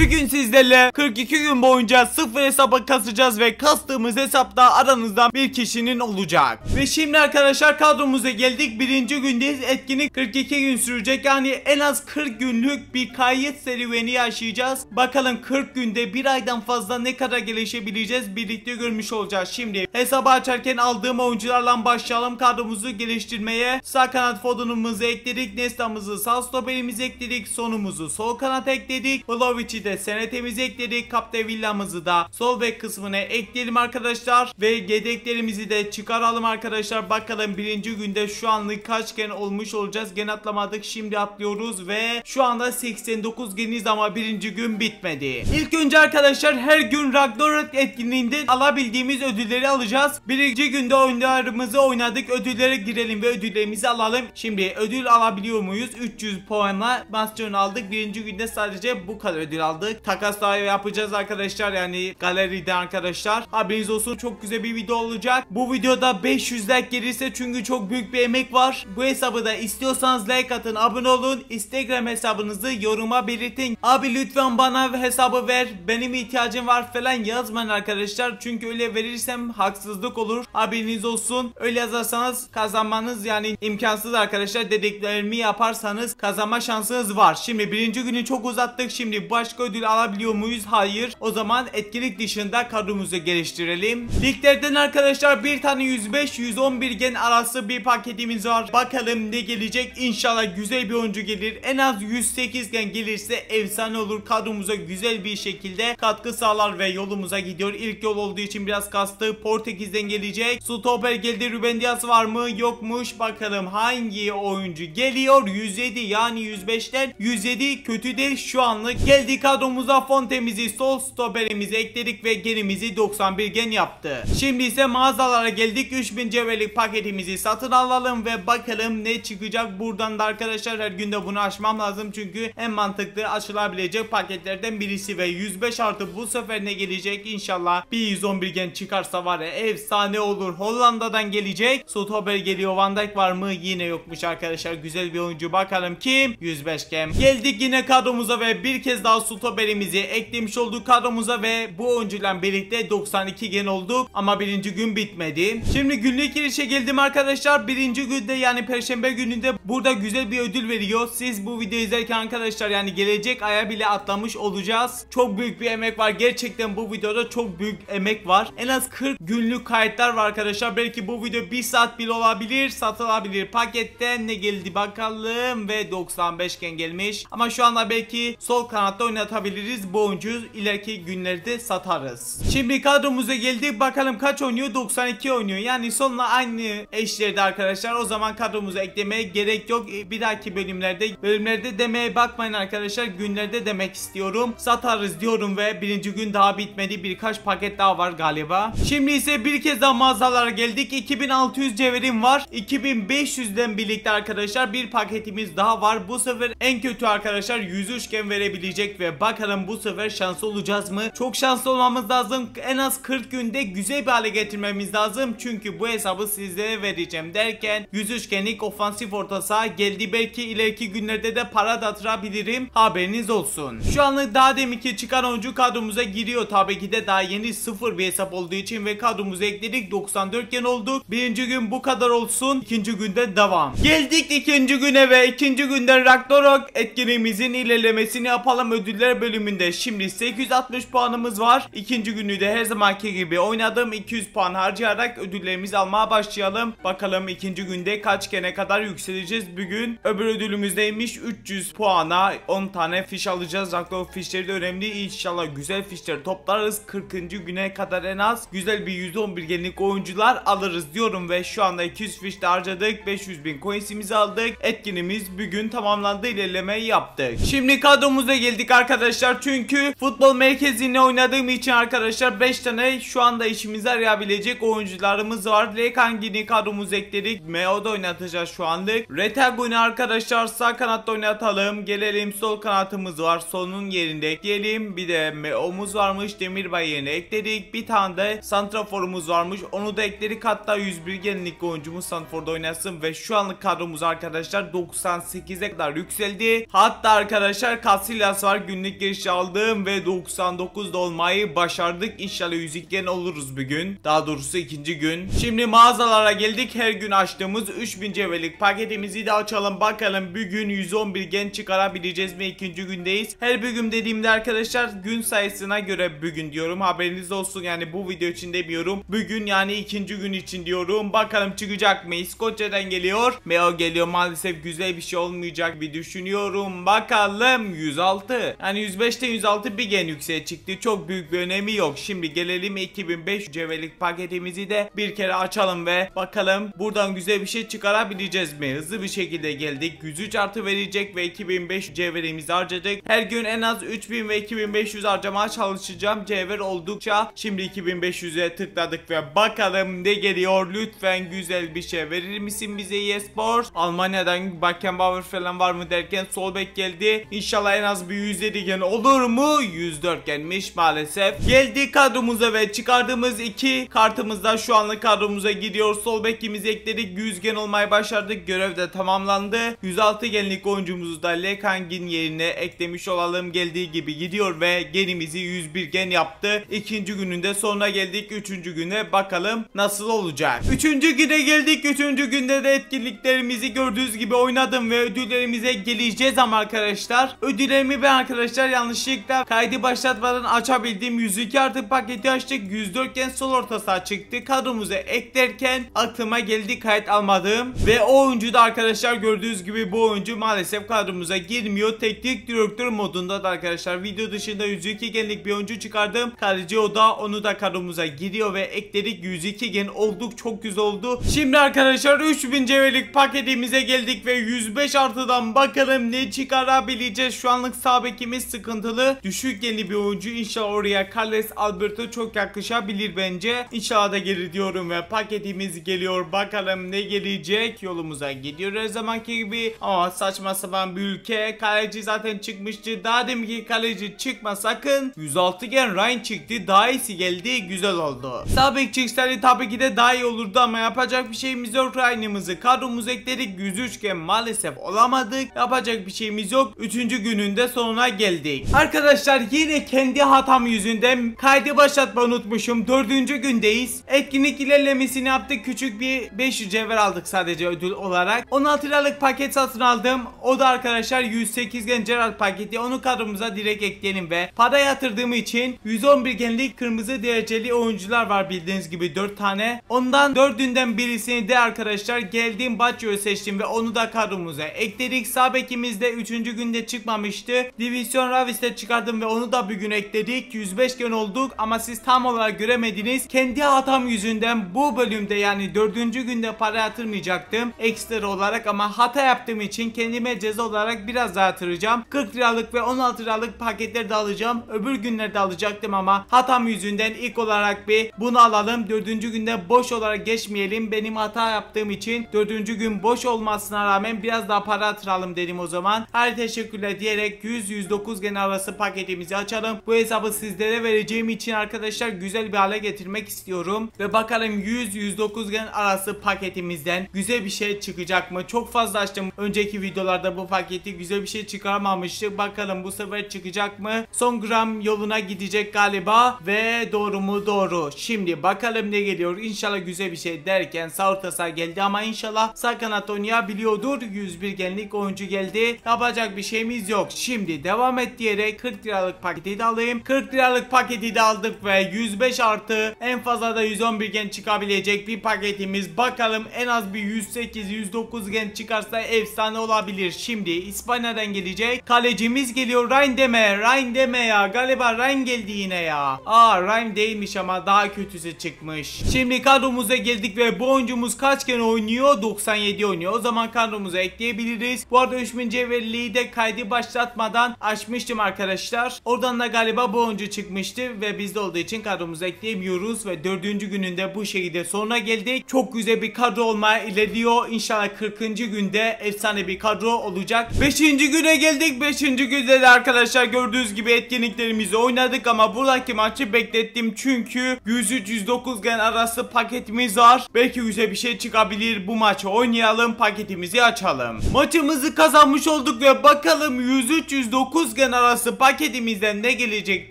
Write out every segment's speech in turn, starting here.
Bugün sizlerle 42 gün boyunca sıfır hesaba kasacağız ve kastığımız hesapta aranızdan bir kişinin olacak. Ve şimdi arkadaşlar kadromuza geldik. Birinci gündeyiz. Etkinlik 42 gün sürecek. Yani en az 40 günlük bir kayıt serüveni yaşayacağız. Bakalım 40 günde bir aydan fazla ne kadar gelişebileceğiz birlikte görmüş olacağız. Şimdi hesabı açarken aldığım oyuncularla başlayalım. Kadromuzu geliştirmeye. Sağ kanat Foden'umuzu ekledik. Nesta'mızı sağ stoperimizi ekledik. Sonumuzu sol kanat ekledik. Vlovic'i de senetemizi ekledik. Capdevilla'mızı da sol bek kısmına ekleyelim arkadaşlar. Ve yedeklerimizi de çıkaralım arkadaşlar. Bakalım birinci günde şu anlık kaç gen olmuş olacağız. Gen atlamadık. Şimdi atlıyoruz ve şu anda 89 geniz ama birinci gün bitmedi. İlk önce arkadaşlar her gün Ragnarok etkinliğinde alabildiğimiz ödülleri alacağız. Birinci günde oyunlarımızı oynadık. Ödüllere girelim ve ödüllerimizi alalım. Şimdi ödül alabiliyor muyuz? 300 puanla bastion aldık. Birinci günde sadece bu kadar ödül aldık. Takas daha yapacağız arkadaşlar. Yani galeride arkadaşlar. Haberiniz olsun, çok güzel bir video olacak. Bu videoda 500 like gelirse çünkü çok büyük bir emek var. Bu hesabı da istiyorsanız like atın, abone olun. Instagram hesabınızı yoruma belirtin. Abi lütfen bana hesabı ver, benim ihtiyacım var falan yazmayın arkadaşlar. Çünkü öyle verirsem haksızlık olur. Haberiniz olsun. Öyle yazarsanız kazanmanız yani imkansız arkadaşlar. Dediklerimi yaparsanız kazanma şansınız var. Şimdi birinci günü çok uzattık. Şimdi başka ödül alabiliyor muyuz? Hayır. O zaman etkinlik dışında kadromuzu geliştirelim. Liglerden arkadaşlar bir tane 105-111 gen arası bir paketimiz var. Bakalım ne gelecek? İnşallah güzel bir oyuncu gelir. En az 108 gen gelirse efsane olur. Kadromuza güzel bir şekilde katkı sağlar ve yolumuza gidiyor. İlk yol olduğu için biraz kastı. Portekiz'den gelecek. Stoper geldi. Ruben Dias var mı? Yokmuş. Bakalım hangi oyuncu geliyor? 107 yani 105'ten 107 kötü değil şu anlık. Geldi kadromuza Fontemizi sol stoperimizi ekledik ve genimizi 91 gen yaptı. Şimdi ise mağazalara geldik. 3000 cevherlik paketimizi satın alalım ve bakalım ne çıkacak. Buradan da arkadaşlar her günde bunu açmam lazım. Çünkü en mantıklı açılabilecek paketlerden birisi ve 105 artı bu sefer ne gelecek? İnşallah bir 111 gen çıkarsa var ya efsane olur. Hollanda'dan gelecek. Stoper geliyor. Van Dijk var mı? Yine yokmuş arkadaşlar. Güzel bir oyuncu. Bakalım kim? 105 gen. Geldik yine kadromuza ve bir kez daha stoperimizi eklemiş olduk kadromuza ve bu oyuncuyla birlikte 92 gen olduk ama birinci gün bitmedi. Şimdi günlük girişe geldim arkadaşlar. Birinci günde yani perşembe gününde burada güzel bir ödül veriyor. Siz bu videoyu izlerken arkadaşlar yani gelecek aya bile atlamış olacağız. Çok büyük bir emek var. Gerçekten bu videoda çok büyük emek var. En az 40 günlük kayıtlar var arkadaşlar. Belki bu video 1 saat bile olabilir. Satılabilir. Paketten ne geldi bakalım ve 95 gen gelmiş. Ama şu anda belki sol kanatta oynatabiliriz. Bu oyuncuyu ileriki günlerde satarız. Şimdi kadromuza geldik. Bakalım kaç oynuyor? 92 oynuyor. Yani sonla aynı eşlerde arkadaşlar. O zaman kadromuza eklemeye gerek yok. Bir dahaki bölümlerde demeye bakmayın arkadaşlar. Günlerde demek istiyorum. Satarız diyorum ve birinci gün daha bitmedi. Birkaç paket daha var galiba. Şimdi ise bir kez daha mağazalara geldik. 2600 cevherim var. 2500'den birlikte arkadaşlar bir paketimiz daha var. Bu sefer en kötü arkadaşlar 103 gen verebilecek ve bakalım bu sefer şanslı olacağız mı? Çok şanslı olmamız lazım. En az 40 günde güzel bir hale getirmemiz lazım. Çünkü bu hesabı sizlere vereceğim derken 103 genlik ofansif orta saha geldi. Belki ileriki günlerde de para da atırabilirim. Haberiniz olsun. Şu anlık daha deminki çıkan oyuncu kadromuza giriyor. Tabii ki de daha yeni sıfır bir hesap olduğu için ve kadromuza ekledik. 94 gen olduk. Birinci gün bu kadar olsun. İkinci günde devam. Geldik ikinci güne ve ikinci günden Ragnarok etkinliğimizin ilerlemesini yapalım ödüller bölümünde. Şimdi 860 puanımız var. İkinci günü de her zamanki gibi oynadım. 200 puan harcayarak ödüllerimizi almaya başlayalım. Bakalım ikinci günde kaç gene kadar yükseleceğiz bugün. Öbür ödülümüz neymiş? 300 puana 10 tane fiş alacağız. Ragnarok fişleri de önemli. İnşallah güzel fişler toplarız. 40. güne kadar en az güzel bir 111 genlik oyuncular alırız diyorum ve şu anda 200 fiş de harcadık. 500.000 coinsimizi aldık. Etkinliğimiz bugün tamamlandı. İlerlemeyi yaptık. Şimdi kadromuza geldik arkadaşlar. Çünkü futbol merkezinde oynadığım için arkadaşlar 5 tane şu anda işimize yarayabilecek oyuncularımız var. Lekangini kadromuza ekledik. Meo'da oynatacağız şu anlık. Retagun'u arkadaşlar sağ kanatta oynatalım. Gelelim sol kanatımız var. Solunun yerinde ekleyelim. Bir de Meo'muz varmış. Demirbay yerine ekledik. Bir tane de santraforumuz varmış. Onu da ekledik. Hatta 101 genlik oyuncumuz santraforda oynasın ve şu anlık kadromuz arkadaşlar 98'e kadar yükseldi. Hatta arkadaşlar Casillas var. Günlük günlük giriş aldım ve 99 olmayı başardık. İnşallah 102 gen oluruz bugün. Daha doğrusu ikinci gün. Şimdi mağazalara geldik. Her gün açtığımız 3000 cevherlik paketimizi de açalım. Bakalım bugün 111 gen çıkarabileceğiz mi? İkinci gündeyiz. Her bugün dediğimde arkadaşlar gün sayısına göre bugün diyorum. Haberiniz olsun, yani bu video için demiyorum. Bugün yani ikinci gün için diyorum. Bakalım çıkacak mı? İskoçya'dan geliyor. Meo geliyor. Maalesef güzel bir şey olmayacak bir düşünüyorum. Bakalım 106. Yani 105'te 106 bir gen yükseğe çıktı. Çok büyük bir önemi yok. Şimdi gelelim 2500 cevherlik paketimizi de bir kere açalım ve bakalım buradan güzel bir şey çıkarabileceğiz mi? Hızlı bir şekilde geldik. 103 artı verecek ve 2500 cevherimizi harcadık. Her gün en az 3000 ve 2500 harcamaya çalışacağım. Cevher oldukça. Şimdi 2500'e tıkladık ve bakalım ne geliyor. Lütfen güzel bir şey verir misin bize eSports? Almanya'dan Beckenbauer falan var mı derken Solbek geldi. İnşallah en az bir 107 gen olur mu? 104 genmiş maalesef. Geldik kadromuza ve çıkardığımız iki kartımızda şu anlık kadromuza gidiyor. Solbek'imizi ekledik. 100 gen olmayı başardık. Görev de tamamlandı. 106 genlik oyuncumuzu da Lekang'in yerine eklemiş olalım. Geldiği gibi gidiyor ve genimizi 101 gen yaptı. İkinci gününde sonuna geldik. Üçüncü güne bakalım nasıl olacak. Üçüncü güne geldik. Üçüncü günde de etkinliklerimizi gördüğünüz gibi oynadım ve ödüllerimize geleceğiz ama arkadaşlar ödüllerimi ben arkadaşlar yanlışlıkla kaydı başlatmadan açabildim. 102 artı paketi açtık. 104 gen sol ortası çıktı. Kadromuza eklerken aklıma geldi kayıt almadığım ve o oyuncu da arkadaşlar gördüğünüz gibi bu oyuncu maalesef kadromuza girmiyor. Teknik direktör modunda da arkadaşlar video dışında 102 genlik bir oyuncu çıkardım. Kaleci o da, onu da kadromuza giriyor ve ekledik. 102 gen olduk, çok güzel oldu. Şimdi arkadaşlar 3000 cevherlik paketimize geldik ve 105 artıdan bakalım ne çıkarabileceğiz. Şu anlık sağ bekimiz sıkıntılı. Düşük genli bir oyuncu. İnşallah oraya Carles Alberto çok yaklaşabilir bence. İnşallah da gelir diyorum ve paketimiz geliyor. Bakalım ne gelecek. Yolumuza gidiyor her zamanki gibi. Ama saçma sapan bir ülke. Kaleci zaten çıkmıştı. Daha demin ki kaleci çıkma sakın. 106 gen Ryan çıktı. Daha iyisi geldi. Güzel oldu. Sağ bek çıksaydı tabii ki de daha iyi olurdu ama yapacak bir şeyimiz yok. Ryan'ımızı kadromuza ekledik. 103 gen maalesef olamadık. Yapacak bir şeyimiz yok. 3. gününde sonuna geldik. Arkadaşlar yine kendi hatam yüzünden kaydı başlatmayı unutmuşum. 4. gündeyiz. Etkinlik ilerlemesini yaptık. Küçük bir 500 cevher aldık sadece ödül olarak. 16 liralık paket satın aldım. O da arkadaşlar 108 gen Gerald paketi. Onu kadromuza direkt ekleyelim ve para yatırdığım için 111 genlik kırmızı dereceli oyuncular var bildiğiniz gibi 4 tane. Ondan 4'ünden birisini de arkadaşlar geldiğim Baccio'yu seçtim ve onu da kadromuza ekledik. Sağ bekimiz de 3. günde çıkmamıştı. Division Ravis'te çıkardım ve onu da bugün ekledik. 105 gen olduk ama siz tam olarak göremediniz. Kendi hatam yüzünden bu bölümde yani 4. günde para yatırmayacaktım ekstra olarak ama hata yaptığım için kendime ceza olarak biraz daha yatıracağım. 40 liralık ve 16 liralık paketleri de alacağım. Öbür günlerde alacaktım ama hatam yüzünden ilk olarak bir bunu alalım. 4. günde boş olarak geçmeyelim. Benim hata yaptığım için 4. gün boş olmasına rağmen biraz daha para yatıralım dedim o zaman. Her teşekkürler diyerek 100-109 gen arası paketimizi açalım. Bu hesabı sizlere vereceğim için arkadaşlar güzel bir hale getirmek istiyorum. Ve bakalım 100-109 gen arası paketimizden güzel bir şey çıkacak mı? Çok fazla açtım. Önceki videolarda bu paketi güzel bir şey çıkarmamıştık. Bakalım bu sefer çıkacak mı? Son gram yoluna gidecek galiba. Ve doğru mu? Doğru. Şimdi bakalım ne geliyor. İnşallah güzel bir şey derken sağ ortası geldi ama inşallah sağ kanat oynayabiliyordur. 101 genlik oyuncu geldi. Yapacak bir şeyimiz yok. Şimdi devam et diyerek 40 liralık paketi de alayım. 40 liralık paketi de aldık ve 105 artı en fazla da 111 gen çıkabilecek bir paketimiz. Bakalım en az bir 108-109 gen çıkarsa efsane olabilir. Şimdi İspanya'dan gelecek. Kalecimiz geliyor. Ryan deme. Ryan deme ya. Galiba Ryan geldi yine ya. Ryan değilmiş ama daha kötüsü çıkmış. Şimdi kadromuza geldik ve bu oyuncumuz kaç gen oynuyor? 97 oynuyor. O zaman kadromuza ekleyebiliriz. Bu arada 3000 cevherliği de kaydı başlatmadan açmıştım arkadaşlar. Oradan da galiba bu oyuncu çıkmıştı ve bizde olduğu için kadromuza ekleyemiyoruz ve 4. gününde bu şekilde sonuna geldik. Çok güzel bir kadro olmaya ilerliyor. İnşallah 40. günde efsane bir kadro olacak. 5. güne geldik. 5. günde de arkadaşlar gördüğünüz gibi etkinliklerimizi oynadık ama buradaki maçı beklettim çünkü 103-109 gen arası paketimiz var. Belki güzel bir şey çıkabilir. Bu maçı oynayalım, paketimizi açalım. Maçımızı kazanmış olduk ve bakalım 103-109 30 gen arası paketimizden ne gelecek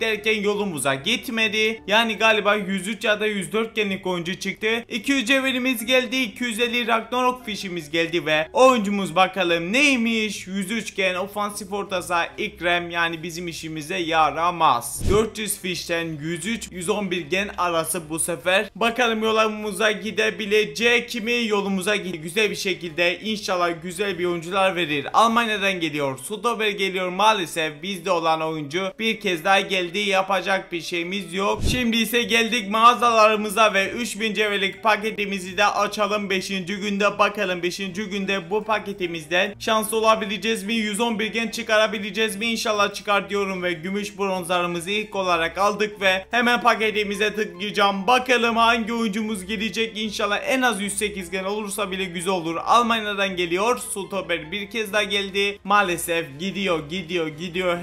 derken yolumuza gitmedi. Yani galiba 103 ya da 104 genlik oyuncu çıktı. 200 cevherimiz geldi, 250 Ragnarok fişimiz geldi ve oyuncumuz bakalım neymiş? 103 gen ofansif orta saha Ekrem, yani bizim işimize yaramaz. 400 fişten 103-111 gen arası bu sefer. Bakalım yolumuza gidebilecek mi? Yolumuza güzel bir şekilde inşallah güzel bir oyuncular verir. Almanya'dan geliyor, Stober geliyor, maalesef bizde olan oyuncu bir kez daha geldi, yapacak bir şeyimiz yok. Şimdi ise geldik mağazalarımıza ve 3000 cevherlik paketimizi de açalım 5. günde. Bakalım 5. günde bu paketimizden şanslı olabileceğiz mi? 111 gen çıkarabileceğiz mi? İnşallah çıkar diyorum ve gümüş bronzlarımızı ilk olarak aldık ve hemen paketimize tıklayacağım. Bakalım hangi oyuncumuz gelecek? İnşallah en az 108 gen olursa bile güzel olur. Almanya'dan geliyor, Stober bir kez daha geldi. Maalesef gidiyor.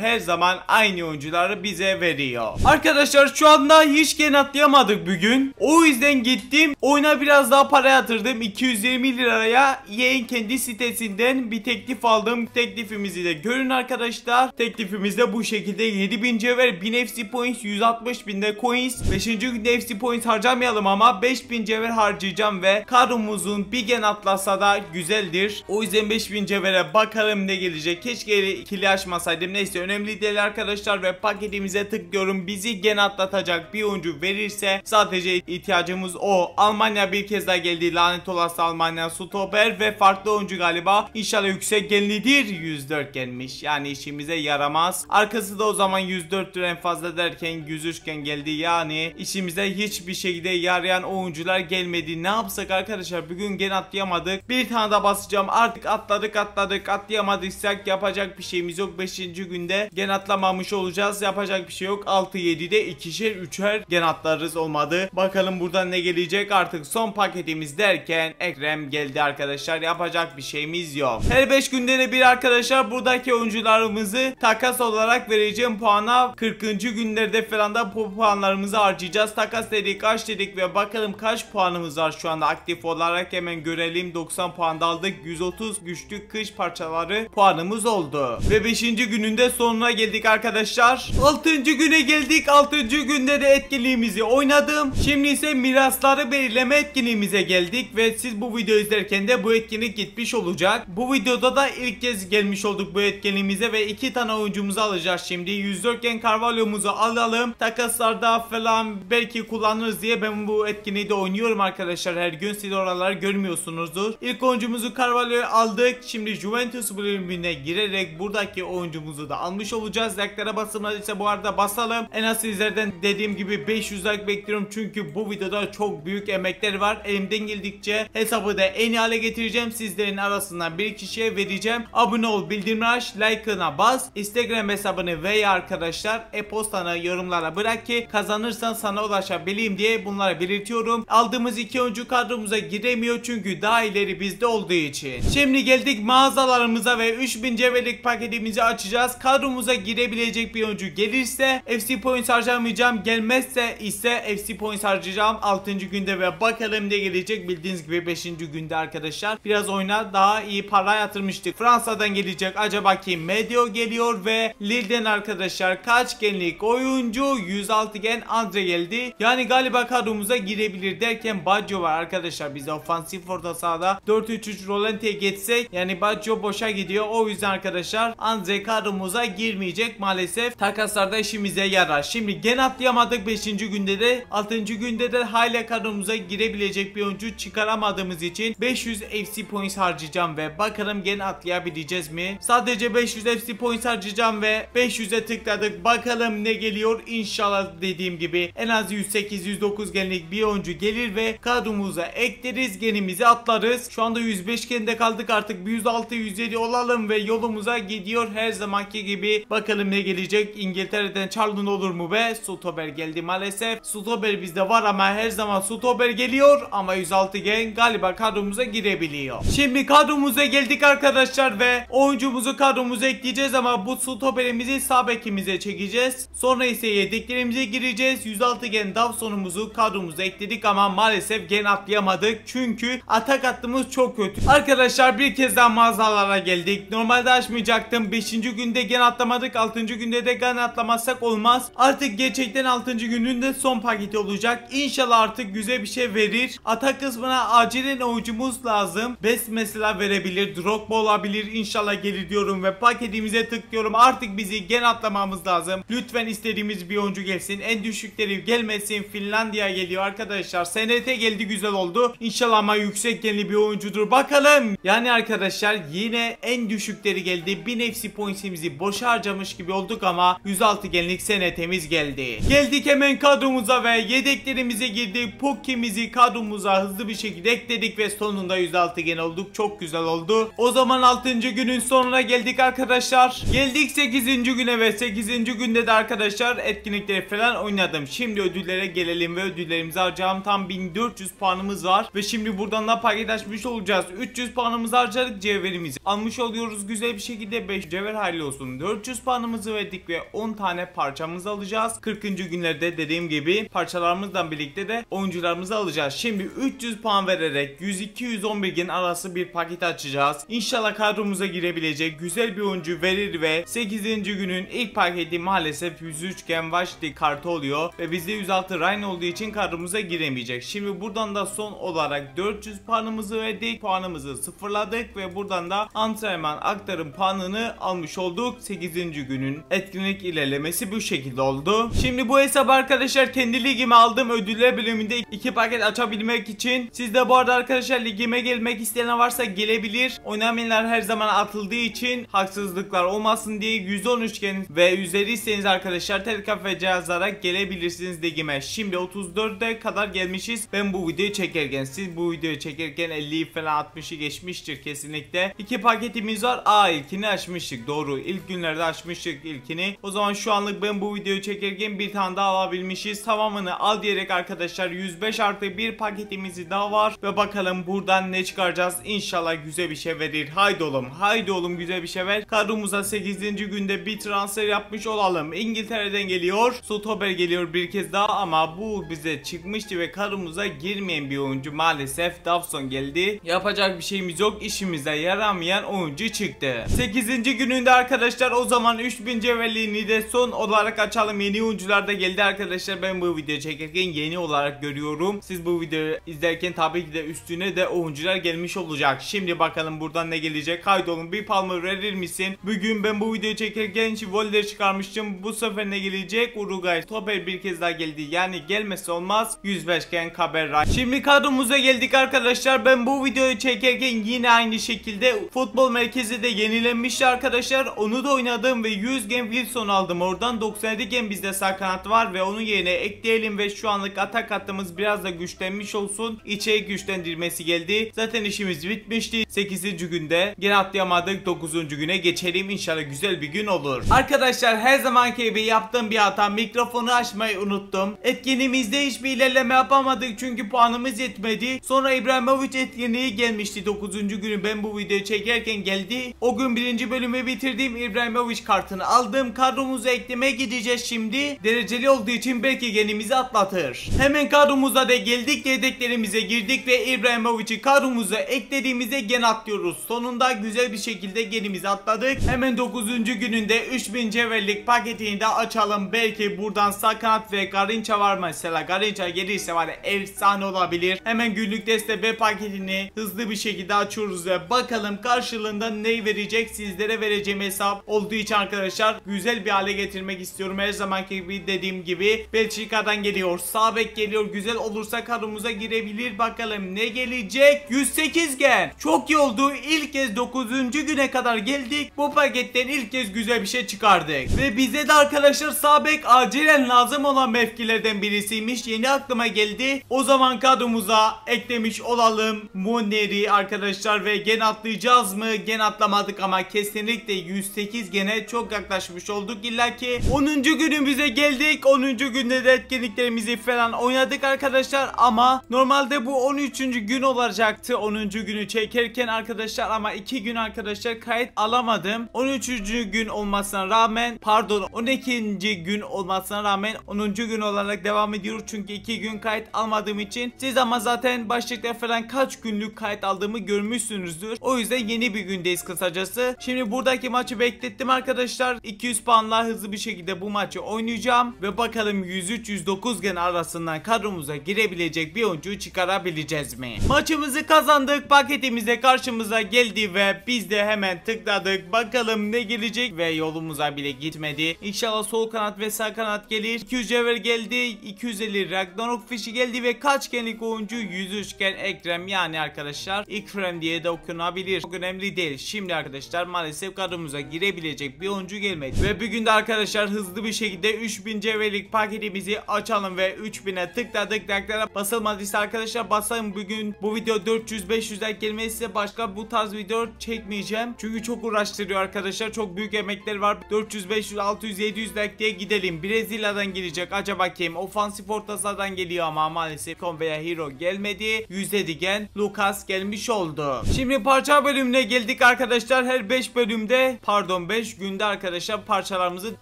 Her zaman aynı oyuncuları bize veriyor. Arkadaşlar şu anda hiç gen atlayamadık bugün. O yüzden gittim oyuna biraz daha para yatırdım. 220 liraya EA'in kendi sitesinden bir teklif aldım. Teklifimizi de görün arkadaşlar. Teklifimiz de bu şekilde: 7000 cevher, 1000 FC points, 160 binde coins. 5. günde FC points harcamayalım ama 5000 cevher harcayacağım ve kadromuzun bir gen atlasa da güzeldir. O yüzden 5000 cevhere bakalım ne gelecek. Keşke ikili açmasaydım. Neyse, önemli değil arkadaşlar ve paketimize tıklıyorum. Bizi gen atlatacak bir oyuncu verirse sadece ihtiyacımız o. Almanya bir kez daha geldi. Lanet olası Almanya. Stober ve farklı oyuncu galiba. İnşallah yüksek genlidir. 104 gelmiş. Yani işimize yaramaz. Arkası da o zaman 104'tür en fazla derken 103 gen geldi. Yani işimize hiçbir şekilde yarayan oyuncular gelmedi. Ne yapsak arkadaşlar? Bugün gen atlayamadık. Bir tane daha basacağım. Artık atladık. Atlayamadıysak yapacak bir şeyimiz yok. 5. günde gen atlamamış olacağız. Yapacak bir şey yok. 6-7'de ikişer üçer gen atlarız, olmadı. Bakalım buradan ne gelecek? Artık son paketimiz derken Ekrem geldi arkadaşlar. Yapacak bir şeyimiz yok. Her 5 günde de bir arkadaşlar buradaki oyuncularımızı takas olarak vereceğim puana. 40. günlerde falan da bu puanlarımızı harcayacağız. Takas dedik, kaç dedik ve bakalım kaç puanımız var şu anda aktif olarak, hemen görelim. 90 puan da aldık. 130 güçlü kış parçaları puanımız oldu. Ve 5. gününde sonuna geldik arkadaşlar. 6. güne geldik. 6. günde de etkinliğimizi oynadım. Şimdi ise mirasları belirleme etkinliğimize geldik ve siz bu videoyu izlerken de bu etkinlik gitmiş olacak. Bu videoda da ilk kez gelmiş olduk bu etkinliğimize ve 2 tane oyuncumuzu alacağız şimdi. 104 gen Carvalho'muzu alalım. Takaslarda falan belki kullanırız diye ben bu etkinliği de oynuyorum arkadaşlar. Her gün siz oraları görmüyorsunuzdur. İlk oyuncumuzu Carvalho'yu aldık. Şimdi Juventus bölümüne girerek buradaki oyuncumuzu da almış olacağız. Like'lara basılmadıysa bu arada basalım. En az sizlerden dediğim gibi 500 like bekliyorum. Çünkü bu videoda çok büyük emekler var. Elimden geldikçe hesabı da en iyi hale getireceğim. Sizlerin arasından bir kişiye vereceğim. Abone ol, bildirim aç, like'ına bas. Instagram hesabını veya arkadaşlar e-postanı yorumlara bırak ki kazanırsan sana ulaşabileyim diye bunları belirtiyorum. Aldığımız 2 oyuncu kadromuza giremiyor çünkü daha ileri bizde olduğu için. Şimdi geldik mağazalarımıza ve 3000 cevherlik paketimizi açacağız. Kadromuza girebilecek bir oyuncu gelirse FC points harcamayacağım. Gelmezse ise FC points harcayacağım 6. günde ve bakalım ne gelecek. Bildiğiniz gibi 5. günde arkadaşlar biraz oyuna daha iyi para yatırmıştık. Fransa'dan gelecek acaba kim? Medio geliyor ve Lille'den arkadaşlar kaç genlik oyuncu? 106 gen Andre geldi. Yani galiba kadromuza girebilir derken Baggio var arkadaşlar. Bize ofansif orta sahada 4-3-3 Rolante'ye geçsek yani Baggio boşa gidiyor. O yüzden arkadaşlar Andre kadromuza girmeyecek maalesef. Takaslarda işimize yarar. Şimdi gen atlayamadık 5. günde de. 6. günde de hala kadromuza girebilecek bir oyuncu çıkaramadığımız için 500 FC points harcayacağım ve bakalım gen atlayabileceğiz mi? Sadece 500 FC points harcayacağım ve 500'e tıkladık. Bakalım ne geliyor? İnşallah dediğim gibi en az 108-109 genlik bir oyuncu gelir ve kadromuza ekleriz, genimizi atlarız. Şu anda 105 gende kaldık, artık 106-107 olalım ve yolumuza gidiyor her zamanki gibi. Bakalım ne gelecek? İngiltere'den Charlton olur mu be? Stober geldi maalesef. Stober bizde var ama her zaman Stober geliyor ama 106 gen galiba kadromuza girebiliyor. Şimdi kadromuza geldik arkadaşlar ve oyuncumuzu kadromuza ekleyeceğiz ama bu stoperimizi sağ bekimize çekeceğiz. Sonra ise yedeklerimize gireceğiz. 106 gen Dawson'umuzu kadromuza ekledik ama maalesef gen atlayamadık çünkü atak hattımız çok kötü. Arkadaşlar bir kez daha mağazalara geldik. Normalde açmayacaktım. 5. günde gen atlamadık. 6. günde de gen atlamazsak olmaz. Artık gerçekten 6. günün de son paketi olacak. İnşallah artık güzel bir şey verir. Atak kısmına acilen oyuncumuz lazım. Best mesela verebilir. Drogba olabilir. İnşallah gelir diyorum ve paketimize tıklıyorum. Artık bizi gen atlamamız lazım. Lütfen istediğimiz bir oyuncu gelsin. En düşükleri gelmesin. Finlandiya geliyor arkadaşlar. SNT geldi, güzel oldu. İnşallah ama yüksek genli bir oyuncudur. Bakalım. Yani arkadaşlar yine en düşükleri geldi. 1000 FC points'imizi boşa harcamış gibi olduk ama 106 genlik SNT'miz geldi. Geldik hemen kadromuza ve yedeklerimize girdik. Pukki'mizi kadromuza hızlı bir şekilde ekledik ve sonunda 106 gen olduk. Çok güzel oldu. O zaman 6. günün sonuna geldik arkadaşlar. Geldik 8. güne ve 8. günde de arkadaşlar etkinlikleri falan oynadım. Şimdi ödüllere gelelim ve ödüllerimizi harcayalım. Tam 1400 puanımız var ve şimdi buradan da paket açmış olacağız. 300 puanımızı harcadık, cevherimizi almış oluyoruz güzel bir şekilde. 5 cevher hayırlı olsun. 400 puanımızı verdik ve 10 tane parçamızı alacağız. 40. günlerde dediğim gibi parçalarımızla birlikte de oyuncularımızı alacağız. Şimdi 300 puan vererek 100-211 gen arası bir paket açacağız. İnşallah kadromuza girebilecek güzel bir oyuncu verir ve 8. günün ilk paketi maalesef 103 gen Vashti kartı oluyor ve bizde 106 Ryan olduğu için kadromuza giremeyecek. Şimdi buradan da son olarak 400 puanımızı verdik. Puanımızı sıfırladık ve buradan da antrenman aktarım puanını almış olduk. 8. günün etkinlik ilerlemesi bu şekilde oldu. Şimdi bu hesabı arkadaşlar kendi ligime aldım. Ödüller bölümünde 2 paket açabilmek için. Siz de bu arada arkadaşlar ligime gelmek isteyen varsa gelebilir. Oynamayanlar her zaman atıldığı için haksızlıklar olmasın diye 113 gen ve üzeriyseniz arkadaşlar telkafe cihazlara gelebilirsiniz ligime. Şimdi 34'e kadar gelmişiz. Ben bu videoyu çekerken, siz bu videoyu çekerken 50'yi falan 60'ı geçmiştir kesinlikle. 2 paketimiz var. İlkini açmıştık. Doğru. İlk günlerde açmıştık ilkini. O zaman şu anlık ben bu videoyu çekerken bir tane daha alabilmişiz. Tamamını al diyerek arkadaşlar 105 artı bir paketimizi daha var. Ve bakalım buradan ne çıkaracağız. İnşallah güzel bir şey verir. Haydi oğlum. Haydi oğlum güzel bir şey ver. Kadromuza 8. günde bir transfer yapmış olalım. İngiltere'den geliyor. Sotober geliyor bir kez daha ama bu bize çıkmıştı ve kadromuza girmeyen bir oyuncu maalesef. Dawson geldi. Yapacak bir şeyimiz yok. İşimize yaramayan oyuncu çıktı. 8. gününde arkadaşlar o zaman 3000 cevherliğini de son olarak açalım. Yeni oyuncular da geldi arkadaşlar. Ben bu videoyu çekerken yeni olarak görüyorum. Siz bu videoyu izlerken tabii ki de üstüne de oyuncular gelmiş olacak. Şimdi bakalım buradan ne gelecek. Haydi oğlum bir palma verir misin? Bugün ben bu videoyu çekerken Volder çıkarmıştım. Bu sefer ne gelecek? Uruguay Stoper bir kez daha geldi. Yani gelmesi olmaz. 105 gen Caberra. Şimdi kadromuza geldik arkadaşlar. Ben bu videoyu çekerken yine aynı şekilde futbol merkezi de yenilenmişti arkadaşlar. Onu da oynadım ve 100 gen Wilson aldım. Oradan 97 gen bizde sağ kanat var ve onun yerine ekleyelim ve şu anlık atak hattımız biraz da güçlenmiş olsun. İçerik güçlendirmesi geldi. Zaten işimiz bitmişti. 8. günde gene atlayamadık. 9. güne geçelim. İnşallah güzel bir gün olur. Arkadaşlar her zamanki gibi yaptığım bir hata, mikrofonu açmayı unuttum. Etkinliğimizde hiçbir ilerleme yapamadık çünkü puanımız yetmedi. Sonra İbrahimovic etkinliği gelmişti 9. günü ben bu videoyu çekerken geldi. O gün 1. bölümü bitirdim. İbrahimovic kartını aldım. Kadromuza ekleme gideceğiz şimdi. Dereceli olduğu için belki genimizi atlatır. Hemen kadromuza da geldik. Yedeklerimize girdik ve İbrahimovic'i kadromuza eklediğimizde gen atlıyoruz. Sonunda güzel bir şekilde genimizi atladık. Hemen 9. gününde 3000 cevherlik paketini de açalım. Belki buradan sağ kanat ve Garinca var mesela. Garinca gelirse var ya efsane olabilir. Hemen günlük deste B paketini hızlı bir şekilde açıyoruz ve bakalım karşılığında ne verecek. Sizlere vereceğim hesap olduğu için arkadaşlar güzel bir hale getirmek istiyorum. Her zamanki gibi dediğim gibi Belçika'dan geliyor. Sağ bek geliyor. Güzel olursa kadromuza girebilir. Bakalım ne gelecek? 108 gen. Çok iyi oldu. İlk kez 9. güne kadar geldik. Bu paketten ilk kez güzel bir şey çıkardık. Ve bize de arkadaşlar sağ bek acilen lazım olan mevkilerden birisiymiş. Yeni aklıma geldi. O zaman kadromuza eklemiş olalım. Muneri arkadaşlar ve gen atlayacağız mı? Gen atlamadık ama kesinlikle 108 gene çok yaklaşmış olduk. İlla ki 10. günümüze geldik. 10. günde de etkinliklerimizi falan oynadık arkadaşlar ama normalde bu 13. gün olacaktı. 10. günü çekerken arkadaşlar ama 2 gün arkadaşlar kayıt alamadım. 13. gün olmasına rağmen pardon 12. gün olmasına rağmen 10. gün olarak devam ediyoruz. Çünkü 2 gün kayıt almadığım için siz ama zaten başlıkta falan kaç günlük kayıt aldığımı görmüşsünüzdür. O yüzden yeni bir gündeyiz kısacası. Şimdi buradaki maçı beklettim arkadaşlar. 200 puanla hızlı bir şekilde bu maçı oynayacağım ve bakalım 103-109 gen arasından kadromuza girebilecek bir oyuncuyu çıkarabileceğiz mi? Maçımızı kazandık. Paketimize karşımıza geldi ve biz de hemen tıkladık. Bakalım ne gelecek ve yolumuza bile gitmedi. İnşallah sol kanat ve sağ kanat gelir. 200 cevher geldi. 250 Ragnarok fişi geldi ve kaç genlik oyuncu? 103 gen Ekrem, yani arkadaşlar Ekrem diye de okunabilir. Çok önemli değil. Şimdi arkadaşlar maalesef kadromuza girebilecek bir oyuncu gelmedi. Ve bugün de arkadaşlar hızlı bir şekilde 3000 cevherlik paketimizi açalım ve 3000'e tıkladık. Like'lara basılmadıysa arkadaşlar basalım. Bugün bu video 400-500 like gelmezse başka bu tarz video çekmeyeceğim. Çünkü çok uğraştırıyor arkadaşlar. Çok büyük emekler var. 400, 500, 600, 700 like diye gidelim. Brezilya'dan gelecek. Acaba kim? Ofansif orta sahadan geliyor ama maalesef Kon veya Hero gelmedi. Yüzdedigen Lucas gelmiş oldu. Şimdi parça bölümüne geldik arkadaşlar. Her 5 bölümde, pardon 5 günde arkadaşlar parçalarımızı